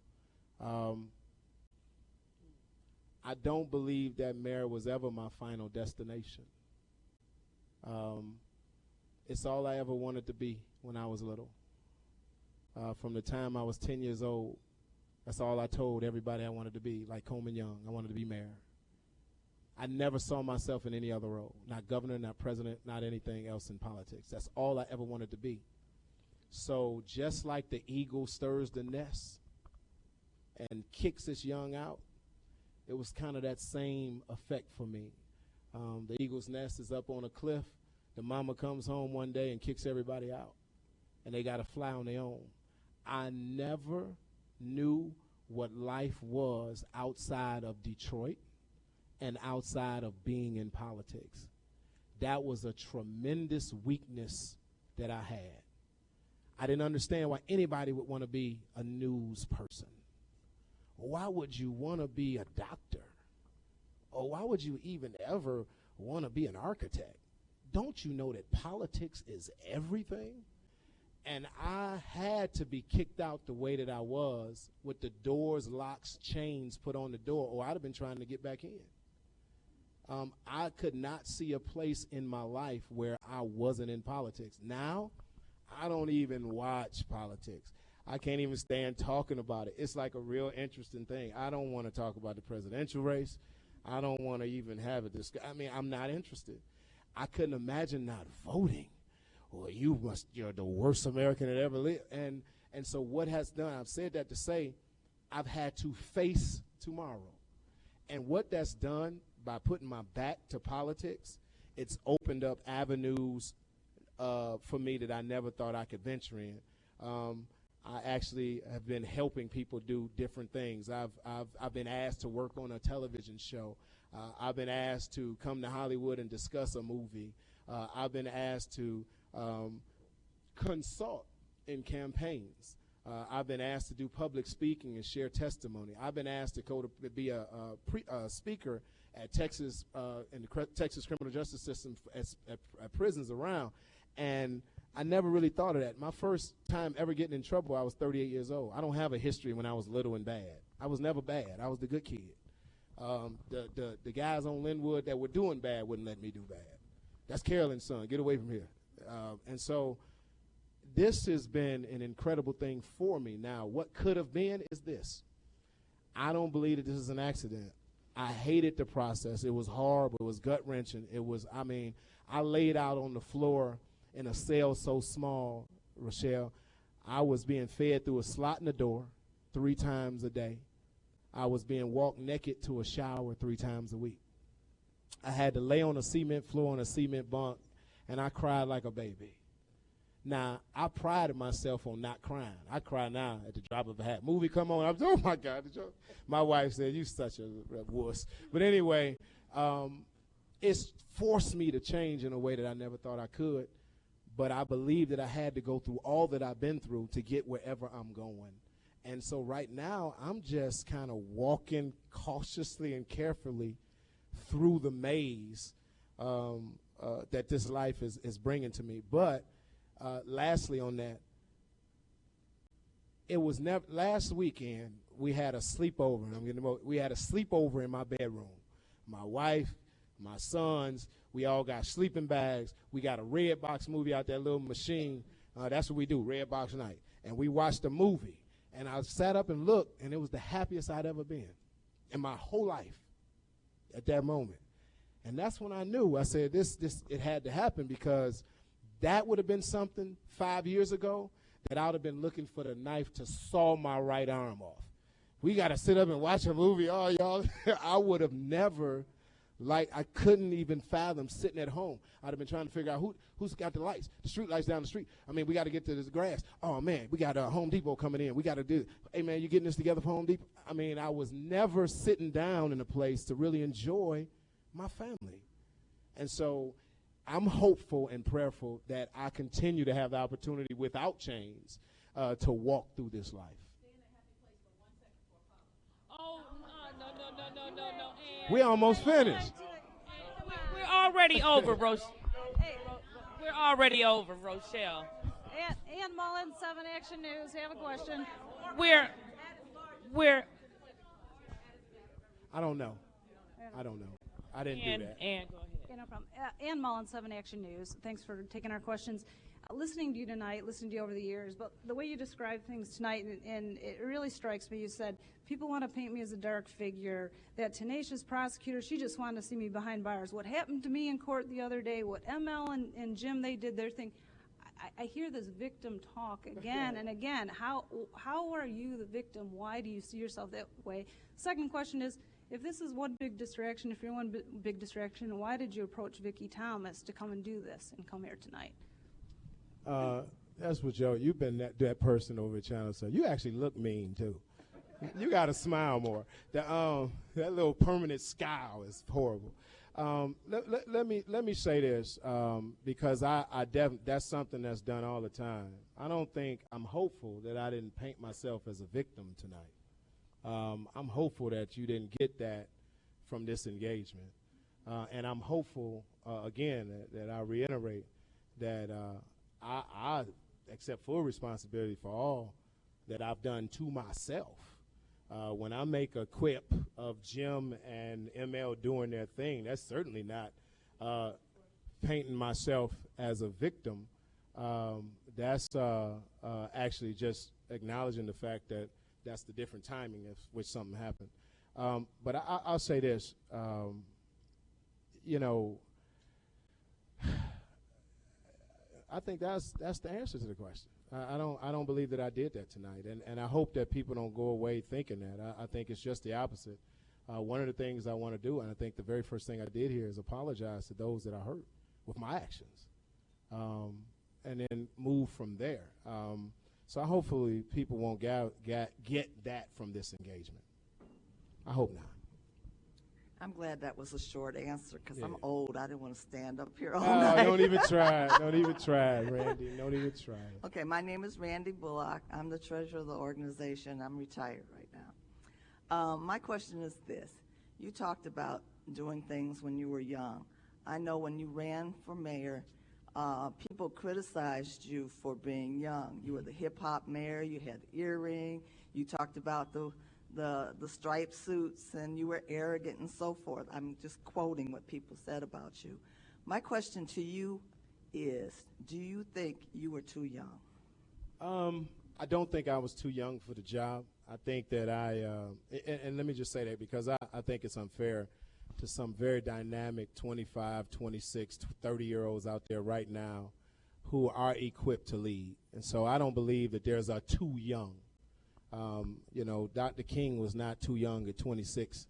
I don't believe that mayor was ever my final destination. It's all I ever wanted to be when I was little. From the time I was 10 years old, that's all I told everybody I wanted to be, like Coleman Young. I wanted to be mayor. I never saw myself in any other role, not governor, not president, not anything else in politics. That's all I ever wanted to be. So just like the eagle stirs the nest and kicks its young out, it was kind of that same effect for me. The eagle's nest is up on a cliff. The mama comes home one day and kicks everybody out, and they got to fly on their own. I never knew what life was outside of Detroit and outside of being in politics. That was a tremendous weakness that I had. I didn't understand why anybody would want to be a news person. Why would you want to be a doctor? Or why would you even ever want to be an architect? Don't you know that politics is everything? And I had to be kicked out the way that I was with the doors, locks, chains put on the door, or I'd have been trying to get back in. I could not see a place in my life where I wasn't in politics. Now, I don't even watch politics. I can't even stand talking about it. It's like a real interesting thing. I don't want to talk about the presidential race. I don't want to even have a discussion. I mean, I'm not interested. I couldn't imagine not voting. Well, you're the worst American that ever lived. And so what has done, I've said that to say, I've had to face tomorrow. And what that's done by putting my back to politics, it's opened up avenues for me that I never thought I could venture in. I actually have been helping people do different things. I've been asked to work on a television show. I've been asked to come to Hollywood and discuss a movie. I've been asked to consult in campaigns. I've been asked to do public speaking and share testimony. I've been asked to go to be a speaker at Texas in the Texas criminal justice system at prisons around, and I never really thought of that. My first time ever getting in trouble, I was 38 years old. I don't have a history when I was little and bad. I was never bad. I was the good kid. The guys on Linwood that were doing bad wouldn't let me do bad. That's Carolyn's son. Get away from here. And so this has been an incredible thing for me. Now, what could have been is this. I don't believe that this is an accident. I hated the process. It was horrible. It was gut-wrenching. I laid out on the floor in a cell so small, Rochelle, I was being fed through a slot in the door 3 times a day. I was being walked naked to a shower 3 times a week. I had to lay on a cement floor on a cement bunk, and I cried like a baby. Now, I prided myself on not crying. I cry now at the drop of a hat. Movie come on, I'm oh my God. My wife said, you such a wuss. But anyway, it's forced me to change in a way that I never thought I could. But I believe that I had to go through all that I've been through to get wherever I'm going. And so right now, I'm just kind of walking cautiously and carefully through the maze that this life is bringing to me. But lastly on that, it was never, last weekend, we had a sleepover. We had a sleepover in my bedroom. My wife, my sons, we all got sleeping bags. We got a red box movie out that little machine. That's what we do, red box night. And we watched a movie. And I sat up and looked, and it was the happiest I'd ever been in my whole life at that moment. And that's when I knew. I said, it had to happen, because that would have been something 5 years ago that I would have been looking for the knife to saw my right arm off. We got to sit up and watch a movie, oh, y'all. I would have never, I couldn't even fathom sitting at home. I'd have been trying to figure out who's got the lights, the street lights down the street. I mean, we got to get to this grass. Oh, man, we got Home Depot coming in. We got to do, hey, man, you getting this together for Home Depot? I mean, I was never sitting down in a place to really enjoy my family. And so I'm hopeful and prayerful that I continue to have the opportunity without chains to walk through this life. Oh, no. We almost finished. We're already over, Rochelle. We're already over, Rochelle. Ann Mullen, 7 Action News. Have a question. We're. I don't know. I didn't do that. Ann, go ahead. Yeah, no problem. Ann Mullen, 7 Action News. Thanks for taking our questions. Listening to you tonight, listening to you over the years, but the way you describe things tonight, and it really strikes me, you said, people want to paint me as a dark figure, that tenacious prosecutor, she just wanted to see me behind bars. What happened to me in court the other day, what ML and Jim, they did their thing. I hear this victim talk again and again. How are you the victim? Why do you see yourself that way? Second question is, if this is one big distraction, if you're one big distraction, why did you approach Vicki Thomas to come and do this and come here tonight? That's what, Joe. You've been that person over at Channel 7. You actually look mean too. You got to smile more. That little permanent scowl is horrible. Let me say this because that's something that's done all the time. I'm hopeful that I didn't paint myself as a victim tonight. I'm hopeful that you didn't get that from this engagement, and I'm hopeful again that I reiterate that I accept full responsibility for all that I've done to myself. When I make a quip of Jim and ML doing their thing, that's certainly not painting myself as a victim. That's actually just acknowledging the fact that that's the different timing of which something happened. But I'll say this, I think that's the answer to the question. I don't believe that I did that tonight, and I hope that people don't go away thinking that. I think it's just the opposite. One of the things I want to do, and I think the very first thing I did here is apologize to those that I hurt with my actions, and then move from there. So hopefully people won't get that from this engagement. I hope not. I'm glad that was a short answer because I'm old. I didn't want to stand up here all Oh, night. don't even try. Don't even try, Randy. Don't even try. Okay, my name is Randy Bullock. I'm the treasurer of the organization. I'm retired right now. My question is this. You talked about doing things when you were young. I know when you ran for mayor, people criticized you for being young. You were the hip-hop mayor. You had the earring. You talked about the striped suits, and you were arrogant and so forth. I'm just quoting what people said about you. My question to you is, do you think you were too young? I don't think I was too young for the job. I think that and let me just say that because I think it's unfair to some very dynamic 25, 26, 30-year-olds out there right now who are equipped to lead. And so I don't believe that there's a too young. Dr. King was not too young at 26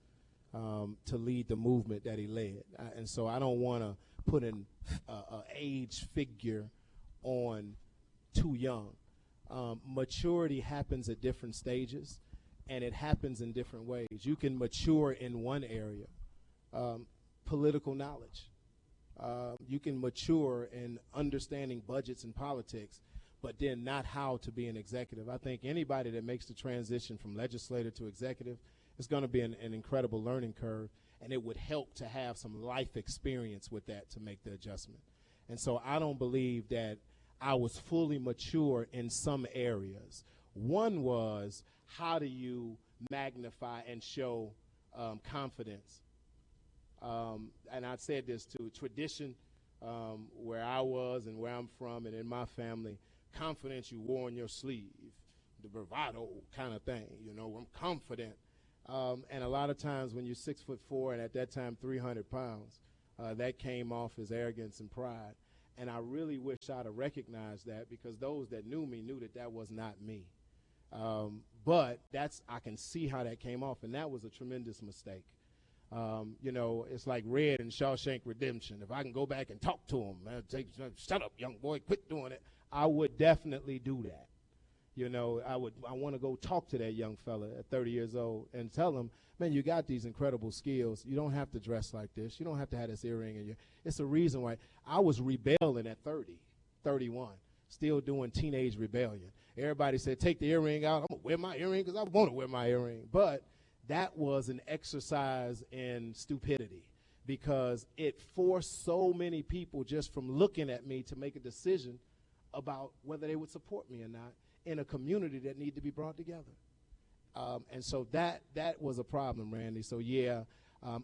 to lead the movement that he led. And so I don't want to put an age figure on too young. Maturity happens at different stages, and it happens in different ways. You can mature in one area, political knowledge. You can mature in understanding budgets and politics, but then not how to be an executive. I think anybody that makes the transition from legislator to executive is going to be an incredible learning curve, and it would help to have some life experience with that to make the adjustment. And so I don't believe that I was fully mature in some areas. One was, how do you magnify and show confidence? And I said this too, tradition, where I was and where I'm from and in my family, confidence you wore on your sleeve. the bravado kind of thing. You know, I'm confident. And a lot of times when you're 6'4" and at that time 300 pounds, that came off as arrogance and pride. And I really wish I'd have recognized that, because those that knew me knew that that was not me. But I can see how that came off, and that was a tremendous mistake. You know, it's like Red in Shawshank Redemption. If I can go back and talk to him, shut up, young boy, quit doing it, I would definitely do that. You know, I want to go talk to that young fella at 30 years old and tell him, man, you got these incredible skills. You don't have to dress like this. You don't have to have this earring in you. It's a reason why. I was rebelling at 30, 31, still doing teenage rebellion. Everybody said, take the earring out. I'm going to wear my earring because I want to wear my earring. But that was an exercise in stupidity, because it forced so many people just from looking at me to make a decision about whether they would support me or not in a community that need to be brought together. And so that was a problem, Randy. So, yeah,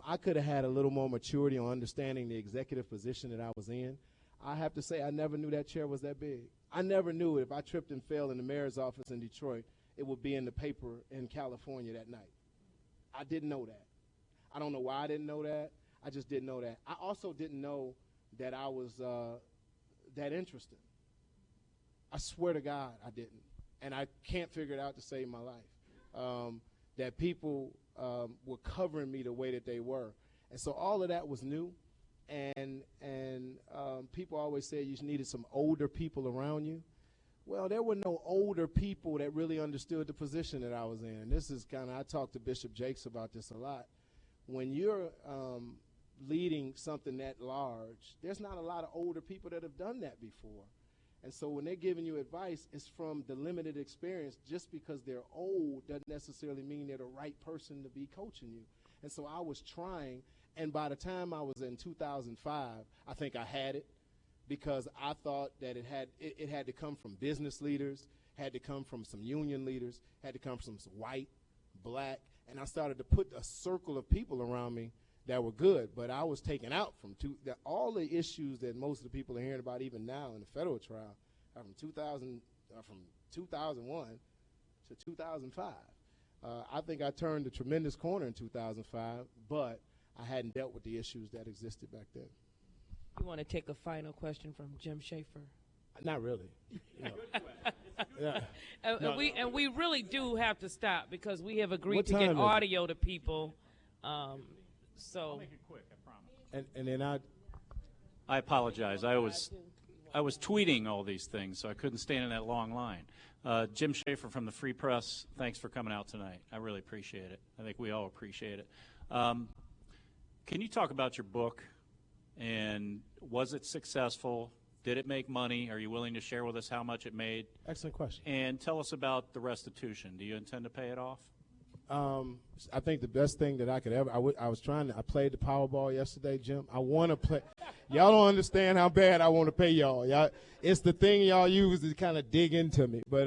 I could have had a little more maturity on understanding the executive position that I was in. I have to say I never knew that chair was that big. I never knew if I tripped and fell in the mayor's office in Detroit, it would be in the paper in California that night. I didn't know that. I don't know why I didn't know that. I just didn't know that. I also didn't know that I was that interested. I swear to God I didn't. And I can't figure it out to save my life. That people were covering me the way that they were. And so all of that was new. And people always say you needed some older people around you. Well, there were no older people that really understood the position that I was in. This is kind of, I talk to Bishop Jakes about this a lot. When you're leading something that large, there's not a lot of older people that have done that before. And so when they're giving you advice, it's from the limited experience. Just because they're old doesn't necessarily mean they're the right person to be coaching you. And so I was trying, and by the time I was in 2005, I think I had it, because I thought that it had to come from business leaders, had to come from some union leaders, had to come from some white, black, and I started to put a circle of people around me that were good, but I was taken out from all the issues that most of the people are hearing about even now in the federal trial are from 2001 to 2005. I think I turned a tremendous corner in 2005, but I hadn't dealt with the issues that existed back then. You want to take a final question from Jim Schaefer? Not really. Yeah. And we really do have to stop, because we have agreed What to time get is it? audio to people. So I'll make it quick, I promise. And then I apologize. I was tweeting all these things, so I couldn't stand in that long line. Jim Schaefer from the Free Press, thanks for coming out tonight. I really appreciate it. I think we all appreciate it. Can you talk about your book, and was it successful? Did it make money? Are you willing to share with us how much it made? Excellent question. And tell us about the restitution. Do you intend to pay it off? I think the best thing that I could ever, I played the Powerball yesterday, Jim. I want to play. Y'all don't understand how bad I want to pay y'all. It's the thing y'all use to kind of dig into me. But,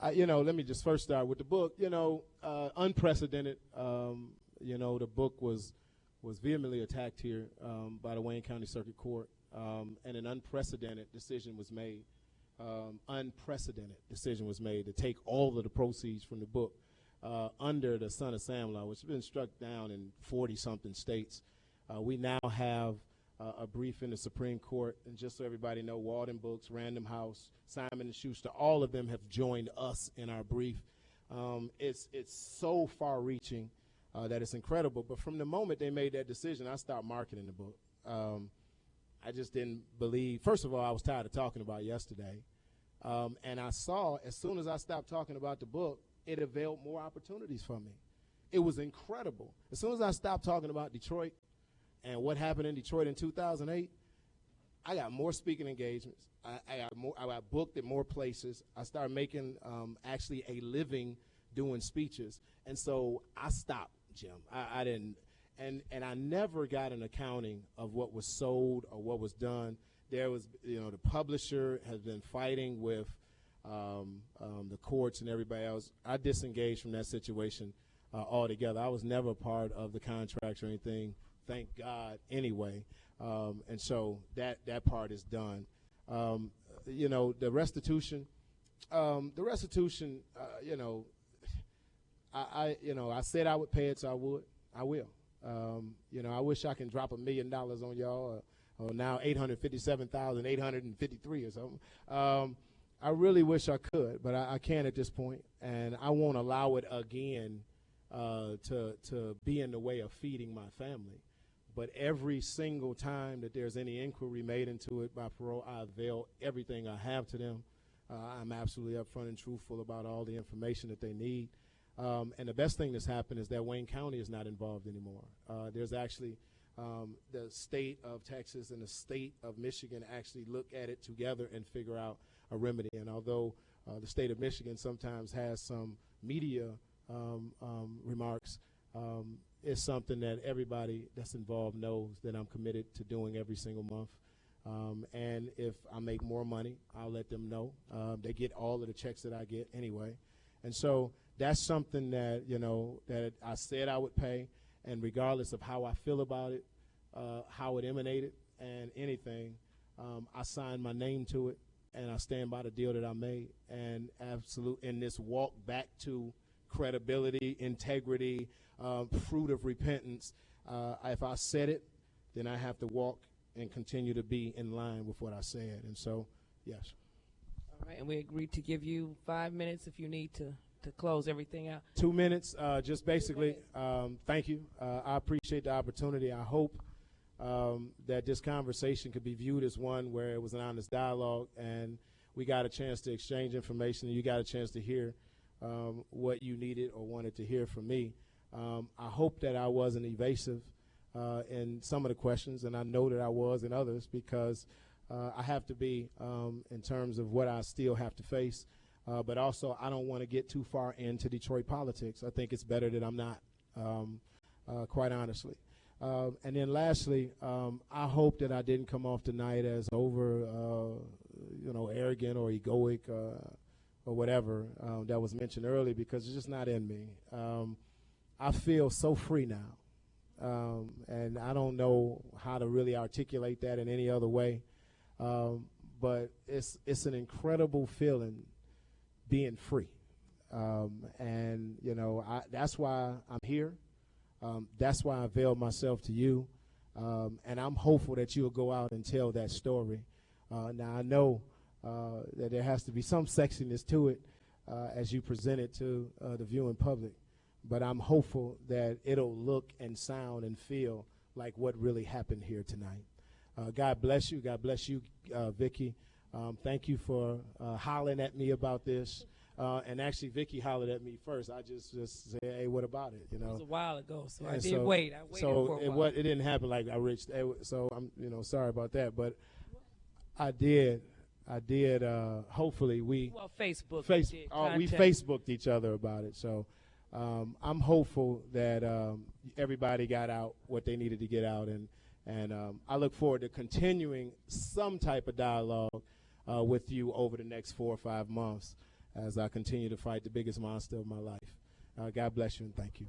let me just first start with the book. Unprecedented. The book was vehemently attacked here by the Wayne County Circuit Court, and an unprecedented decision was made. To take all of the proceeds from the book under the Son of Sam law, which has been struck down in 40-something states. We now have a brief in the Supreme Court, and just so everybody know, Walden Books, Random House, Simon & Schuster, all of them have joined us in our brief. It's so far-reaching that it's incredible. But from the moment they made that decision, I stopped marketing the book. I just didn't believe. First of all, I was tired of talking about yesterday. And I saw, as soon as I stopped talking about the book, it availed more opportunities for me. It was incredible. As soon as I stopped talking about Detroit and what happened in Detroit in 2008, I got more speaking engagements. I got booked at more places. I started making actually a living doing speeches. And so I stopped, Jim. I didn't. And I never got an accounting of what was sold or what was done. There was, the publisher has been fighting with the courts and everybody else. I disengaged from that situation altogether. I was never part of the contracts or anything, thank God, anyway. And so that part is done. The restitution, The restitution, I said I would pay it, so I would. I will. I wish I can drop $1 million on y'all, or now 857,853 or something. I really wish I could, but I can't at this point, and I won't allow it again to be in the way of feeding my family. But every single time that there's any inquiry made into it by parole, I avail everything I have to them. I'm absolutely upfront and truthful about all the information that they need. And the best thing that's happened is that Wayne County is not involved anymore. There's actually the state of Texas and the state of Michigan actually look at it together and figure out a remedy. And although the state of Michigan sometimes has some media remarks, it's something that everybody that's involved knows that I'm committed to doing every single month. And if I make more money, I'll let them know. They get all of the checks that I get anyway. And so that's something that, that I said I would pay. And regardless of how I feel about it, how it emanated and anything, I signed my name to it, and I stand by the deal that I made. And in this walk back to credibility, integrity, fruit of repentance, if I said it, then I have to walk and continue to be in line with what I said. And so, yes. All right, and we agreed to give you 5 minutes if you need to close everything out. 2 minutes, just basically, thank you. I appreciate the opportunity. I hope that this conversation could be viewed as one where it was an honest dialogue and we got a chance to exchange information and you got a chance to hear what you needed or wanted to hear from me. I hope that I wasn't evasive in some of the questions, and I know that I was in others, because I have to be in terms of what I still have to face. But also, I don't want to get too far into Detroit politics. I think it's better that I'm not, quite honestly. And then lastly, I hope that I didn't come off tonight as arrogant or egoic or whatever that was mentioned earlier, because it's just not in me. I feel so free now. And I don't know how to really articulate that in any other way. But it's an incredible feeling being free. And, that's why I'm here. That's why I avail myself to you. And I'm hopeful that you'll go out and tell that story. Now, I know that there has to be some sexiness to it as you present it to the viewing public. But I'm hopeful that it'll look and sound and feel like what really happened here tonight. God bless you. God bless you, Vicki. Thank you for hollering at me about this. And actually, Vicki hollered at me first. I just said, hey, what about it? It was a while ago, so I And did wait. I waited for a while. It didn't happen like I reached. So I'm, sorry about that. But I did. Hopefully, we. Well, Facebook. We Facebooked each other about it. So I'm hopeful that everybody got out what they needed to get out, and I look forward to continuing some type of dialogue with you over the next 4 or 5 months as I continue to fight the biggest monster of my life. God bless you and thank you.